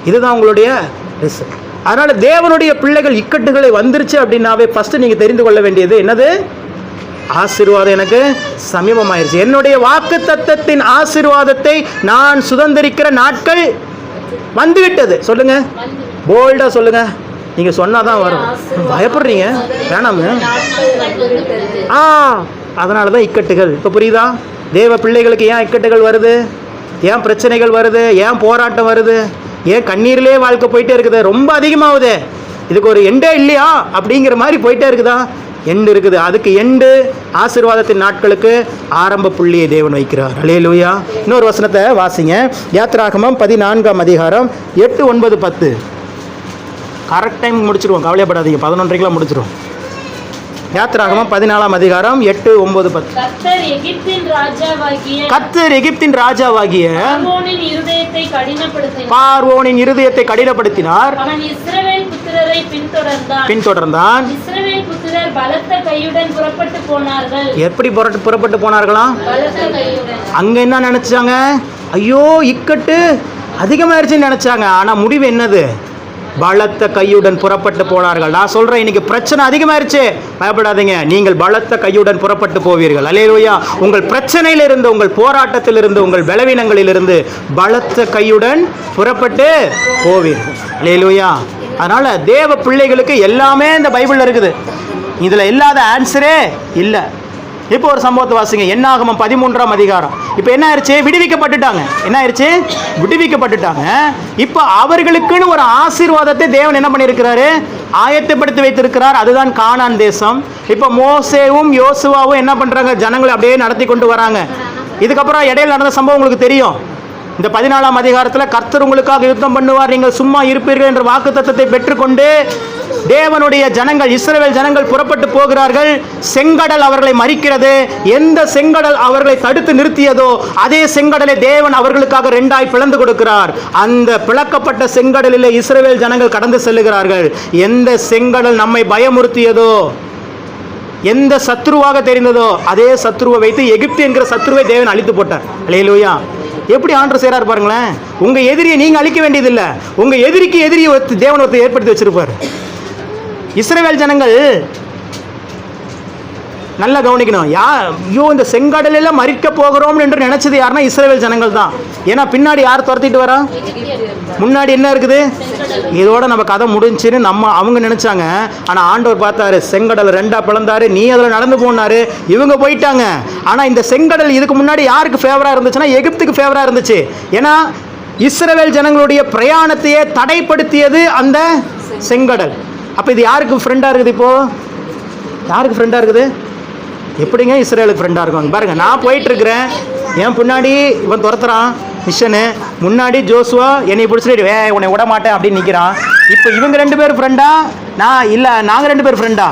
இதுதான் உங்களுடைய ரிசல்ட். அதனால் தேவனுடைய பிள்ளைகள் இக்கட்டுகளை வந்துருச்சு அப்படின்னாவே ஃபஸ்ட்டு நீங்கள் தெரிந்து கொள்ள வேண்டியது என்னது? ஆசீர்வாதம் எனக்கு சமீபமாயிருச்சு. என்னுடைய வாக்கு தத்தத்தின் ஆசீர்வாதத்தை நான் சுதந்திரிக்கிற நாட்கள் வந்துவிட்டது. சொல்லுங்க, போல்டா சொல்லுங்க. நீங்க சொன்னாதான் வரும். பயப்படுறீங்க, வேணாம. அதனாலதான் இக்கட்டுகள். இப்ப புரியுதா? தேவ பிள்ளைகளுக்கு ஏன் இக்கட்டுகள் வருது, ஏன் பிரச்சனைகள் வருது, ஏன் போராட்டம் வருது, ஏன் கண்ணீரிலே வாழ்க்கை போயிட்டே இருக்குது, ரொம்ப அதிகமாகுது. இதுக்கு ஒரு எண்டே இல்லையா அப்படிங்கிற மாதிரி போயிட்டே இருக்குதா? எண்டு இருக்குது. அதுக்கு எண்டு ஆசீர்வாதத்தின் நாட்களுக்கு ஆரம்ப புள்ளியை தேவன் வைக்கிறார். அல்லேலூயா. இன்னொரு வசனத்தை வாசிங்க. யாத்திராகமம் 14ஆம் அதிகாரம் 8, 9, 10. கரெக்ட் டைம் முடிச்சிருவோம், கவலைப்படாதீங்க. 11:30 முடிச்சிருவோம். யாத்திராகமம் 14ஆம் அதிகாரம் 8, 9, 10. கர்த்தர் எகிப்தின் ராஜாவாகிய பார்வோனின் இருதயத்தை கடினப்படுத்தினார். அவன் இஸ்ரவேல் புத்திரரை பின்தொடர்ந்தான். இஸ்ரவேல் புத்திரர் பலத்த கையுடன் புறப்பட்டு போனார்கள். எப்படி புறப்பட்டு போனார்களாம்? பலத்த கையுடன். அங்க என்ன நினைச்சாங்க? ஐயோ இக்கட்டு அதிகமாயிருச்சுன்னு நினைச்சாங்க. ஆனா முடிவு என்னது? பலத்த கையுடன் புறப்பட்டு போனார்கள். நான் சொல்றேன், இன்னைக்கு பிரச்சனை அதிகமாயிருச்சு, பயப்படாதீங்க, நீங்கள் பலத்த கையுடன் புறப்பட்டு போவீர்கள். அல்லேலூயா. உங்கள் பிரச்சனையிலிருந்து, உங்கள் போராட்டத்திலிருந்து, உங்கள் பலவீனங்களிலிருந்து பலத்த கையுடன் புறப்பட்டு போவீர்கள். அல்லேலூயா. அதனால தேவ பிள்ளைகளுக்கு எல்லாமே இந்த பைபிள்ல இருக்குது. இதுல இல்லாத ஆன்சரே இல்லை. இப்போ ஒரு சம்பவத்தை வாசிங்க, என்னாகமம் 13ஆம் அதிகாரம். இப்போ என்ன ஆயிடுச்சு? விடுவிக்கப்பட்டுட்டாங்க. என்ன ஆயிடுச்சு? விடுவிக்கப்பட்டுட்டாங்க. இப்போ அவர்களுக்குன்னு ஒரு ஆசீர்வாதத்தை தேவன் என்ன பண்ணியிருக்கிறாரு? ஆயத்தப்படுத்தி வைத்திருக்கிறார். அதுதான் கானான் தேசம். இப்போ மோசேவும் யோசுவாவும் என்ன பண்றாங்க? ஜனங்களை அப்படியே நடத்தி கொண்டு வராங்க. இதுக்கப்புறம் இடையில நடந்த சம்பவம் உங்களுக்கு தெரியும். இந்த 14ஆம் அதிகாரத்தில் கர்த்தர் உங்களுக்காக யுத்தம் பண்ணுவார், நீங்கள் சும்மா இருப்பீர்கள் என்ற வாக்குத்தத்தத்தை பெற்றுக்கொண்டு தேவனுடைய ஜனங்கள், இஸ்ரவேல் ஜனங்கள் புறப்பட்டு போகிறார்கள். செங்கடல் அவர்களை மறிக்கிறது. எந்த செங்கடல் அவர்களை தடுத்து நிறுத்தியதோ அதே செங்கடலை தேவன் அவர்களுக்காக 2ஆய் பிளந்து கொடுக்கிறார். அந்த பிளக்கப்பட்ட செங்கடலில் இஸ்ரவேல் ஜனங்கள் கடந்து செல்லுகிறார்கள். எந்த செங்கடல் நம்மை பயமுறுத்தியதோ, எந்த சத்ருவாக தெரிந்ததோ அதே சத்ருவை வைத்து எகிப்து என்கிற சத்ருவை தேவன் அழித்து போட்டார். அல்லேலூயா. எப்படி ஆண்டவர் செய்றார் பாருங்களேன். உங்க எதிரியை நீங்க அழிக்க வேண்டியதில்லை, உங்க எதிரிக்கு எதிரியை தேவன் ஒருத்தர் ஏற்படுத்தி வச்சிருப்பார். இஸ்ரவேல் ஜனங்கள் நல்லா கவனிக்கணும். ஐயோ இந்த செங்கடலில் மறிக்க போகிறோம் என்று நினைச்சது யாருன்னா இஸ்ரவேல் ஜனங்கள் தான். ஏன்னா பின்னாடி யார் துரத்திட்டு வரா? முன்னாடி என்ன இருக்குது? இதோட நம்ம கதை முடிஞ்சுன்னு அவங்க நினைச்சாங்க. ஆனால் ஆண்டவர் பார்த்தாரு, செங்கடல் 2ஆ பிளந்தாரு, நீ அதில் நடந்து போனாரு, இவங்க போயிட்டாங்க. ஆனால் இந்த செங்கடல் இதுக்கு முன்னாடி யாருக்கு ஃபேவராக இருந்துச்சுன்னா எகிப்துக்கு ஃபேவராக இருந்துச்சு. ஏன்னா இஸ்ரவேல் ஜனங்களுடைய பிரயாணத்தையே தடைப்படுத்தியது அந்த செங்கடல். அப்போ இது யாருக்கு ஃப்ரெண்டாக இருக்குது? இப்போ யாருக்கு ஃப்ரெண்டாக இருக்குது? எப்படிங்க இஸ்ரேலுக்கு ஃப்ரெண்டாக இருக்கும்? பாருங்கள், நான் போயிட்டுருக்கிறேன், என் பின்னாடி இவன் துரத்துறான் மிஷனு, முன்னாடி ஜோசுவா என்னை பிடிச்சிட்டு உன்னை விட மாட்டேன் அப்படின்னு நிற்கிறான். இப்போ இவங்க 2 பேர் ஃப்ரெண்டா? நான் இல்லை, நாங்கள் 2 பேர் ஃப்ரெண்டா?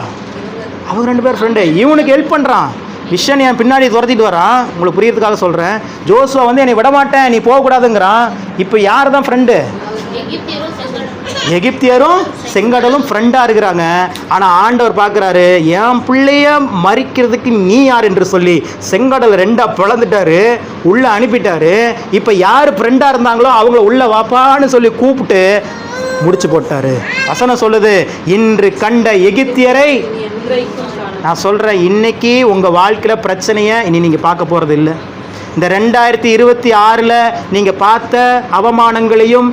அவங்க 2 பேர் ஃப்ரெண்டு. இவனுக்கு ஹெல்ப் பண்ணுறான், மிஷன் என் பின்னாடி துரத்திட்டு வரான். உங்களுக்கு புரியறதுக்காக சொல்கிறேன். ஜோசுவா வந்து என்னை விட மாட்டேன், நீ போகக்கூடாதுங்கிறான். இப்போ யார் தான் ஃப்ரெண்டு? எகிப்தியரும் செங்கடலும் ஃப்ரெண்டாக இருக்கிறாங்க. ஆனால் ஆண்டவர் பார்க்குறாரு, என் பிள்ளைய மறிக்கிறதுக்கு நீ யார் என்று சொல்லி செங்கடல் 2ஆ பிளந்துட்டாரு, உள்ளே அனுப்பிட்டாரு. இப்போ யார் ஃப்ரெண்டாக இருந்தாங்களோ அவங்கள உள்ள வாப்பான்னு சொல்லி கூப்பிட்டு முடிச்சு போட்டாரு. வசனம் சொல்லுது, இன்று கண்ட எகிப்தியரை. நான் சொல்கிறேன், இன்னைக்கு உங்கள் வாழ்க்கையில் பிரச்சனையை இனி நீங்கள் பார்க்க போகிறது இல்லை. இந்த 2026 நீங்கள் பார்த்த அவமானங்களையும்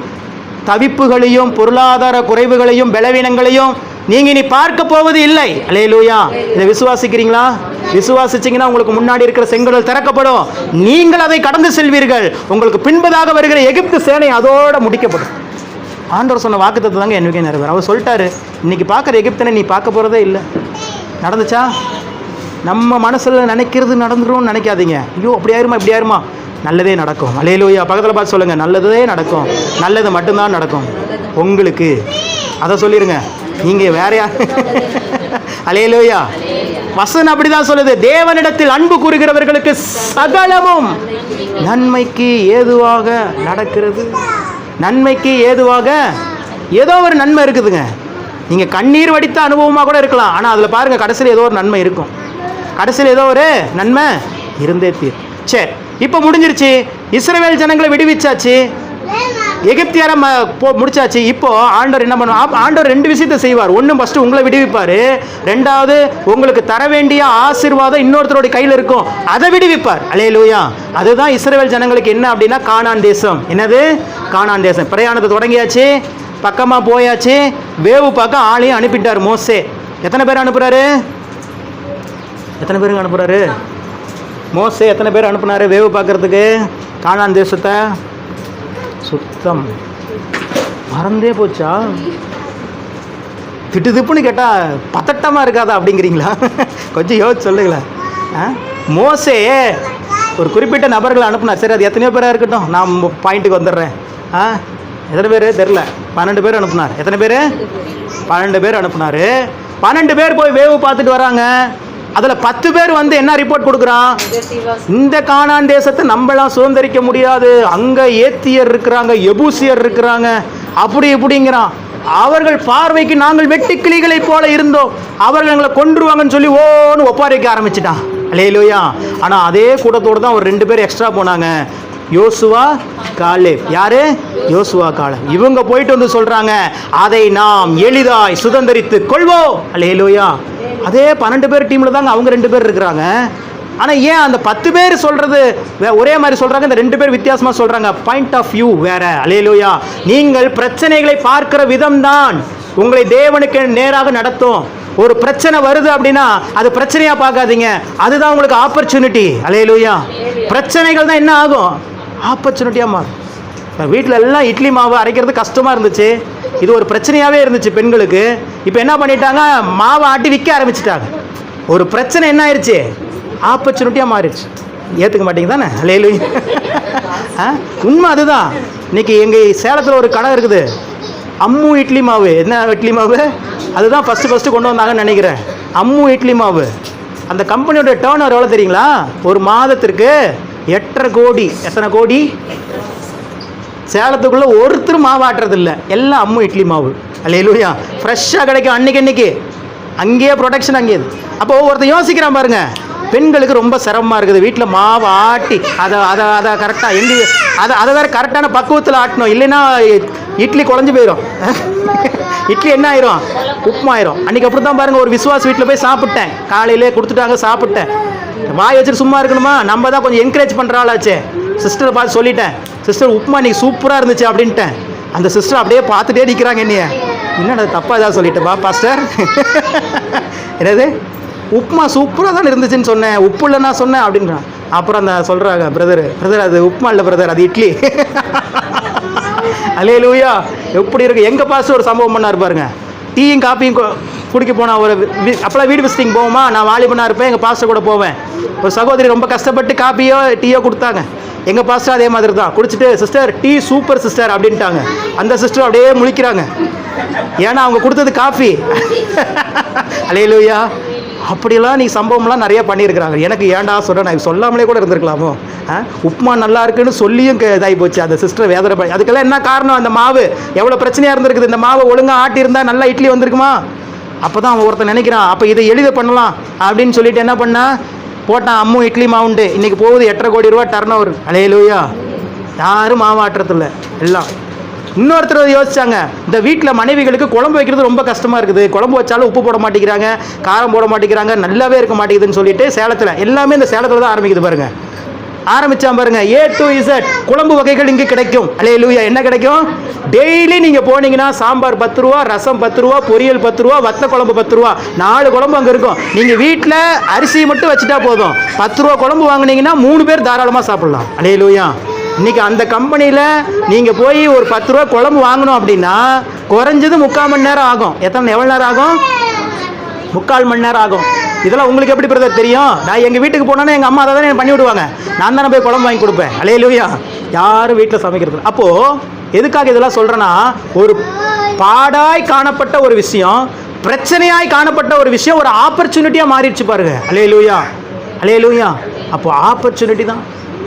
தவிப்புகளையும் பொருளாதார குறைவுகளையும் பலவீனங்களையும் நீங்க இனி பார்க்க போவது இல்லை. அல்லேலூயா. இதை விசுவாசிக்கிறீங்களா? விசுவாசிச்சீங்கன்னா உங்களுக்கு முன்னாடி இருக்கிற செங்கடல் திறக்கப்படும், நீங்கள் அதை கடந்து செல்வீர்கள். உங்களுக்கு பின்பதாக வருகிற எகிப்து சேனை அதோட முடிக்கப்படும். ஆண்டவர் சொன்ன வாக்குத்தத்தம் தாங்க என்னைக்கே நிறைவேறும். அவர் சொல்லிட்டாரு, இன்னைக்கு பார்க்குற எகிப்தனை நீ பார்க்க போகிறதே இல்லை. நடந்துச்சா? நம்ம மனசில் நினைக்கிறது நடந்துடும் நினைக்காதீங்க. ஐயோ அப்படி ஆயிருமா இப்படி ஆயிருமா? நல்லதே நடக்கும். அல்லேலூயா. பக்கத்தில் பார்த்து சொல்லுங்கள், நல்லதே நடக்கும், நல்லது மட்டும்தான் நடக்கும் உங்களுக்கு. அதை சொல்லிடுங்க, நீங்கள் வேற யார்? அல்லேலூயா. வசனம் அப்படிதான் சொல்லுது, தேவனிடத்தில் அன்பு கூறுகிறவர்களுக்கு சகலமும் நன்மைக்கு ஏதுவாக நடக்கிறது. நன்மைக்கு ஏதுவாக ஏதோ ஒரு நன்மை இருக்குதுங்க. நீங்கள் கண்ணீர் வடித்த அனுபவமாக கூட இருக்கலாம், ஆனால் அதில் பாருங்கள் கடைசியில் ஏதோ ஒரு நன்மை இருக்கும். கடைசியில் ஏதோ ஒரு நன்மை இருந்தே தீர். சரி, இப்போ முடிஞ்சிருச்சு. இஸ்ரவேல் ஜனங்களை விடுவிச்சாச்சு, எகிப்தியாரை முடிச்சாச்சு. இப்போ ஆண்டவர் என்ன பண்ணுவார்? ஆண்டவர் 2 விஷயத்தை செய்வார். ஒன்று, ஃபஸ்ட்டு உங்களை விடுவிப்பார். 2வது, உங்களுக்கு தர வேண்டிய ஆசீர்வாதம் இன்னொருத்தருடைய கையில் இருக்கும், அதை விடுவிப்பார். அல்லேலூயா. அதுதான் இஸ்ரவேல் ஜனங்களுக்கு என்ன அப்படின்னா கானான் தேசம். என்னது? கானான் தேசம். பிரயாணத்தை தொடங்கியாச்சு, பக்கமாக போயாச்சு. வேவு பக்கம் ஆளையும் அனுப்பிட்டார் மோசே. எத்தனை பேர் அனுப்புகிறாரு? எத்தனை பேருங்க அனுப்புகிறாரு மோசே? எத்தனை பேர் அனுப்புனாரு வேவு பார்க்கறதுக்கு கானான் தேசத்தை? சுத்தம் மறந்தே போச்சா? திட்டு திப்புன்னு கேட்டால் பதட்டமாக இருக்காதா அப்படிங்கிறீங்களா? கொஞ்சம் யோசிச்சு சொல்லுங்களேன். மோசே ஒரு குறிப்பிட்ட நபர்களை அனுப்புனார். சரி, அது எத்தனையோ பேராக இருக்கட்டும், நான் பாயிண்ட்டுக்கு வந்துடுறேன். எத்தனை பேர் தெரில? 12 பேர் அனுப்புனார். எத்தனை பேர்? 12 பேர் அனுப்புனார். 12 பேர் போய் வேவு பார்த்துட்டு வராங்க. அதில் 10 பேர் வந்து என்ன ரிப்போர்ட் கொடுக்குறான்? இந்த கானான் தேசத்தை நம்மளாம் சுதந்திரிக்க முடியாது, அங்கே ஏத்தியர் இருக்கிறாங்க, எபூசியர் இருக்கிறாங்க, அப்படி இப்படிங்கிறான். அவர்கள் பார்வைக்கு நாங்கள் வெட்டுக்கிளிகளை போல இருந்தோம், அவர்கள் எங்களை கொன்றுவாங்கன்னு சொல்லி ஓன்னு ஒப்பாரிக்க ஆரம்பிச்சிட்டான். அல்லேலூயா. ஆனால் அதே கூட்டத்தோடு தான் ஒரு 2 பேர் எக்ஸ்ட்ரா போனாங்க. யோசுவா காலேப். யாரு? யோசுவா காலேப். இவங்க போயிட்டு வந்து சொல்றாங்க, அதை நாம் எளிதாய் சுதந்தரித்து கொள்வோம். அல்லேலூயா. அதே 12 பேர் டீம்ல தாங்க அவங்க 2 பேர் இருக்கிறாங்க. ஆனா ஏன் அந்த 10 பேர் சொல்றது ஒரே மாதிரி சொல்றாங்க, இந்த 2 பேர் வித்தியாசமா சொல்றாங்க? பாயிண்ட் ஆஃப் வியூ வேற. அல்லேலூயா. நீங்கள் பிரச்சனைகளை பார்க்கிற விதம் தான் உங்களை தேவனுக்கு நேராக நடத்தும். ஒரு பிரச்சனை வருது அப்படின்னா அது பிரச்சனையா பார்க்காதீங்க, அதுதான் உங்களுக்கு ஆப்பர்ச்சுனிட்டி. அல்லேலூயா. பிரச்சனைகள் தான் என்ன ஆகும்? ஆப்பர்ச்சுனிட்டியா மாறும். வீட்டில் எல்லாம் இட்லி மாவு அரைக்கிறது கஷ்டமா இருந்துச்சு, இது ஒரு பிரச்சனையாவே இருந்துச்சு பெண்களுக்கு. இப்போ என்ன பண்ணிட்டாங்க? மாவை ஆட்டி விற்க ஆரம்பிச்சிட்டாங்க. ஒரு பிரச்சனை என்ன ஆயிடுச்சு? ஆப்பர்ச்சுனிட்டியா மாறிடுச்சு. ஏற்றுக்க மாட்டீங்க தானே? அல்லேலூயா. உண்மை அதுதான். இன்னைக்கு எங்கள் சேலத்தில் ஒரு கடை இருக்குது, அம்மு இட்லி மாவு. என்ன இட்லி மாவு? அதுதான் ஃபஸ்ட்டு கொண்டு வந்தாங்கன்னு நினைக்கிறேன், அம்மு இட்லி மாவு. அந்த கம்பெனியோட டேர்ன் ஓவர் எவ்வளோ தெரியுங்களா? ஒரு மாதத்திற்கு 8.5 கோடி. எத்தனை கோடி? சேலத்துக்குள்ளே ஒருத்தர் மாவு ஆட்டுறதில்லை, எல்லாம் அம்மு இட்லி மாவு. அல்லேலூயா. ஃப்ரெஷ்ஷாக கிடைக்கும் அன்னைக்கு. அங்கேயே ப்ரொடக்ஷன் அங்கேயே. அப்போ ஒருத்தர் யோசிக்கிறான் பாருங்க, பெண்களுக்கு ரொம்ப சிரமமாக இருக்குது வீட்டில் மாவு ஆட்டி அதை கரெக்டாக அதை வேறு கரெக்டான பக்குவத்தில் ஆட்டணும், இல்லைன்னா இட்லி குழஞ்சி போயிடும். இட்லி என்ன ஆயிரும்? உப்புமா ஆயிரும். அன்றைக்கி அப்படி தான் பாருங்கள், ஒரு விசுவாஸ் வீட்டில் போய் சாப்பிட்டேன், காலையிலே கொடுத்துட்டாங்க, சாப்பிட்டேன். வாய் வச்சுட்டு சும்மா இருக்கணுமா? நம்ம தான் கொஞ்சம் என்கரேஜ் பண்ணுறாளாச்சே. சிஸ்டரை பார்த்து சொல்லிட்டேன், சிஸ்டர் உப்புமா இன்னைக்கு சூப்பராக இருந்துச்சு அப்படின்ட்டேன். அந்த சிஸ்டர் அப்படியே பார்த்துட்டே நிற்கிறாங்க. என்னடா தப்பாக ஏதாவது சொல்லிட்டேப்பா பாஸ்டர்? என்னது? உப்புமா சூப்பராக தான் இருந்துச்சுன்னு சொன்னேன், உப்பு இல்லை நான் சொன்னேன் அப்படின்றான். அப்புறம் அந்த சொல்கிறாங்க, பிரதர் அது உப்புமா இல்லை பிரதர், அது இட்லி. அல்லேலூயா. எப்படி இருக்கு? எங்கள் பாஸ்டர் ஒரு சம்பவம் பண்ணார் பாருங்க. டீயும் காப்பியும் குடிக்க போனால் ஒரு அப்போல்லாம் வீடு விசிட்டிங் போவோமா, நான் வாலிபனாக இருப்பேன், எங்கள் பாஸ்டர் கூட போவேன். ஒரு சகோதரி ரொம்ப கஷ்டப்பட்டு காப்பியோ டீயோ கொடுத்தாங்க. எங்கள் பாஸ்டர் அதே மாதிரி தான் குடிச்சிட்டு, சிஸ்டர் டீ சூப்பர் சிஸ்டர் அப்படின்ட்டாங்க. அந்த சிஸ்டர் அப்படியே முழிக்கிறாங்க, ஏன்னா அவங்க கொடுத்தது காஃபி. அல்லேலூயா. அப்படிலாம் நீ சம்பவம்லாம் நிறைய பண்ணியிருக்கிறாங்க. எனக்கு ஏன்டா சொல்கிறேன், நான் சொல்லாமலே கூட இருந்திருக்கலாமோ. உப்புமா நல்லா இருக்குன்னு சொல்லியும் இதாகி போச்சு. அந்த சிஸ்டர் வேதனை. அதுக்கெல்லாம் என்ன காரணம்? அந்த மாவு எவ்வளோ பிரச்சனையாக இருந்திருக்குது. இந்த மாவை ஒழுங்காக ஆட்டியிருந்தா நல்லா இட்லி வந்திருக்குமா? அப்போ தான் அவன் ஒருத்தன் நினைக்கிறான், அப்போ இதை எளித பண்ணலாம் அப்படின்னு சொல்லிட்டு என்ன பண்ணா, போட்டான் அம்மு இட்லி மாவுண்டு. இன்றைக்கி போகுது 8.5 கோடி ரூபா டர்ன் ஓவர். அல்லேலூயா. யாரும் மாவு ஆட்டுறதில்ல எல்லாம். இன்னொருத்தர் யோசிச்சாங்க, இந்த வீட்டில் மனைவிகளுக்கு குழம்பு வைக்கிறது ரொம்ப கஷ்டமாக இருக்குது, குழம்பு வச்சாலும் உப்பு போட மாட்டேங்கிறாங்க, காரம் போட மாட்டேங்கிறாங்க, நல்லாவே இருக்க மாட்டேங்குதுன்னு சொல்லிட்டு சேலத்தில் எல்லாமே இந்த சேலத்தில் தான் ஆரம்பிக்குது பாருங்க. ஆரம்பிச்சான் பாருங்க, A to Z குழம்பு வகைகள் இங்கே கிடைக்கும். அல்லேலூயா. என்ன கிடைக்கும்? டெய்லி நீங்கள் போனீங்கன்னா சாம்பார் 10 ரூபா, ரசம் 10 ரூபா, பொரியல் 10 ரூபா, வத்த குழம்பு 10 ரூபா, 4 குழம்பு அங்கே இருக்கும். நீங்கள் வீட்டில் அரிசி மட்டும் வச்சுட்டா போதும், 10 ரூபா குழம்பு வாங்கினீங்கன்னா 3 பேர் தாராளமாக சாப்பிடலாம். அல்லேலூயா. இன்றைக்கி அந்த கம்பெனியில் நீங்கள் போய் ஒரு 10 ரூபா குழம்பு வாங்கணும் அப்படின்னா குறைஞ்சது 3/4 மணி நேரம் ஆகும். எவ்வளோ நேரம் ஆகும்? 3/4 மணி நேரம் ஆகும். இதெல்லாம் உங்களுக்கு எப்படி பிரதர் தெரியும்? நான் எங்கள் வீட்டுக்கு போனோன்னா எங்கள் அம்மா அதை தான் எனக்கு பண்ணி விடுவாங்க, நான் தானே போய் குழம்பு வாங்கி கொடுப்பேன். அல்லேலூயா. யாரும் வீட்டில் சமைக்கிறது. அப்போது எதுக்காக இதெல்லாம் சொல்கிறேன்னா, ஒரு பாடாய் காணப்பட்ட ஒரு விஷயம், பிரச்சனையாய் காணப்பட்ட ஒரு விஷயம் ஒரு ஆப்பர்ச்சுனிட்டியாக மாறிடுச்சு பாருங்க. அல்லேலூயா. அல்லேலூயா. அப்போ ஆப்பர்ச்சுனிட்டி தான்.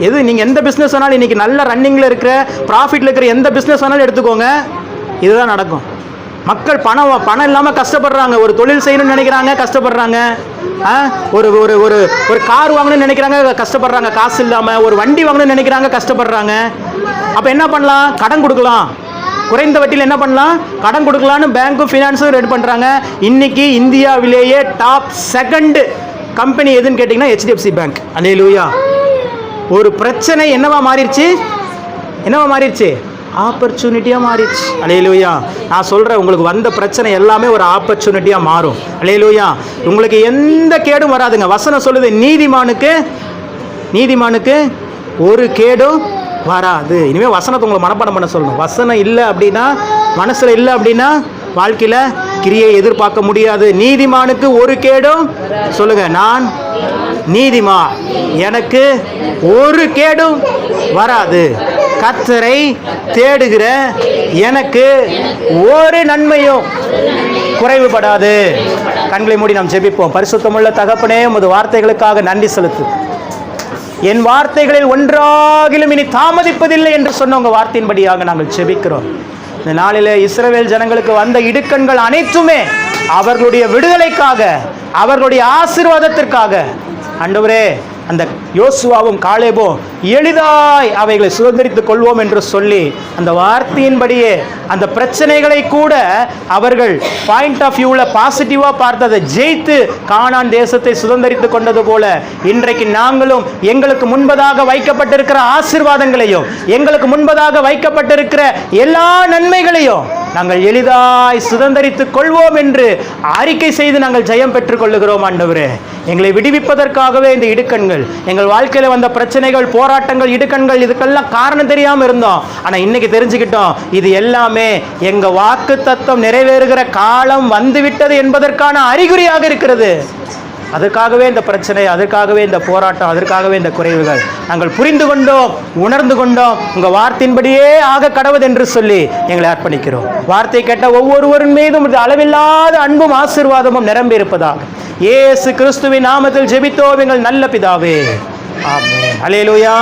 எது நீங்கள் எந்த பிஸ்னஸ் வேணாலும் இன்றைக்கி நல்ல ரன்னிங்கில் இருக்கிற ப்ராஃபிட்டில் இருக்கிற எந்த பிஸ்னஸ் வேணாலும் எடுத்துக்கோங்க, இதுதான் நடக்கும். மக்கள் பணம் இல்லாமல் கஷ்டப்படுறாங்க. ஒரு தொழில் செய்யணும்னு நினைக்கிறாங்க, கஷ்டப்படுறாங்க. ஒரு ஒரு ஒரு ஒரு கார் வாங்கணும்னு நினைக்கிறாங்க, கஷ்டப்படுறாங்க காசு இல்லாமல். ஒரு வண்டி வாங்கணும்னு நினைக்கிறாங்க, கஷ்டப்படுறாங்க. அப்போ என்ன பண்ணலாம்? கடன் கொடுக்கலாம். குறைந்த வட்டியில் என்ன பண்ணலாம்? கடன் கொடுக்கலான்னு பேங்க்கும் ஃபினான்ஸும் ரெடி பண்ணுறாங்க. இன்றைக்கி இந்தியாவிலேயே டாப் 2 கம்பெனி எதுன்னு கேட்டிங்கன்னா HDFC பேங்க். அல்லேலூயா. ஒரு பிரச்சனை என்னவா மாறிடுச்சு? ஆப்பர்ச்சுனிட்டியாக மாறிடுச்சு. அல்லேலூயா. நான் சொல்கிறேன், உங்களுக்கு வந்த பிரச்சனை எல்லாமே ஒரு ஆப்பர்ச்சுனிட்டியாக மாறும். அல்லேலூயா. உங்களுக்கு எந்த கேடும் வராதுங்க. வசனம் சொல்லுது, நீதிமானுக்கு ஒரு கேடும் வராது. இனிமேல் வசனத்தை உங்களை மனப்பாடம் பண்ண சொல்லணும். வசனம் இல்லை அப்படின்னா, மனசில் இல்லை அப்படின்னா வாழ்க்கையில் கிரியை எதிர்பார்க்க முடியாது. நீதிமானுக்கு ஒரு கேடும், சொல்லுங்க, நான் நீதிமான், எனக்கு ஒரு கேடும் வராது. கர்த்தரை தேடுகிற எனக்கு ஒரு நன்மையும் குறைவுபடாது. கண்களை மூடி நாம் ஜெபிப்போம். பரிசுத்தமுள்ள தகப்பனே, உமது வார்த்தைகளுக்காக நன்றி செலுத்து. என் வார்த்தைகளில் ஒன்றாகிலும் இனி தாமதிப்பதில்லை என்று சொன்ன உங்கள் வார்த்தையின்படியாக நாங்கள் ஜெபிக்கிறோம். இந்த நாளில் இஸ்ரவேல் ஜனங்களுக்கு வந்த இடுக்கண்கள் அனைத்துமே அவர்களுடைய விடுதலைக்காக, அவர்களுடைய ஆசீர்வாதத்திற்காக. ஆண்டவரே, அந்த யோசுவாவும் காலேபும் எளிதாய் அவைகளை சுதந்திரித்துக் கொள்வோம் என்று சொல்லி அந்த வார்த்தையின்படியே அந்த பிரச்சனைகளை கூட அவர்கள் பாயிண்ட் ஆஃப் வியூவில் பாசிட்டிவாக பார்த்து அதை ஜெயித்து கானான் தேசத்தை சுதந்திரித்துக் கொண்டது போல இன்றைக்கு நாங்களும் எங்களுக்கு முன்பதாக வைக்கப்பட்டிருக்கிற ஆசீர்வாதங்களையும் எங்களுக்கு முன்பதாக வைக்கப்பட்டிருக்கிற எல்லா நன்மைகளையும் நாங்கள் எளிதாய் சுதந்திரித்துக் கொள்வோம் என்று அறிக்கை செய்து நாங்கள் ஜெயம் பெற்றுக் கொள்ளுகிறோம். ஆண்டவரே, எங்களை விடுவிப்பதற்காகவே இந்த இடுக்கண்கள், எங்கள் வாழ்க்கையில் வந்த பிரச்சனைகள், போராட்டங்கள், இடுக்கண்கள், இதுக்கெல்லாம் காரணம் தெரியாமல் இருந்தோம். ஆனால் இன்னைக்கு தெரிஞ்சுக்கிட்டோம், இது எல்லாமே எங்கள் வாக்கு தத்தம் நிறைவேறுகிற காலம் வந்துவிட்டது என்பதற்கான அறிகுறியாக இருக்கிறது. அதற்காகவே இந்த பிரச்சனை, அதற்காகவே இந்த போராட்டம், அதற்காகவே இந்த குறைவுகள். நாங்கள் புரிந்து கொண்டோம், உணர்ந்து கொண்டோம். உங்கள் வார்த்தையின்படியே ஆக கடவுது என்று சொல்லி எங்களை அர்ப்பணிக்கிறோம். வார்த்தை கேட்ட ஒவ்வொருவரின் மீதும் அளவில்லாத அன்பும் ஆசீர்வாதமும் நிரம்பி இருப்பதாக இயேசு கிறிஸ்துவின் நாமத்தில் ஜெபித்தோம் எங்கள் நல்ல பிதாவே. ஆமென். அல்லேலூயா.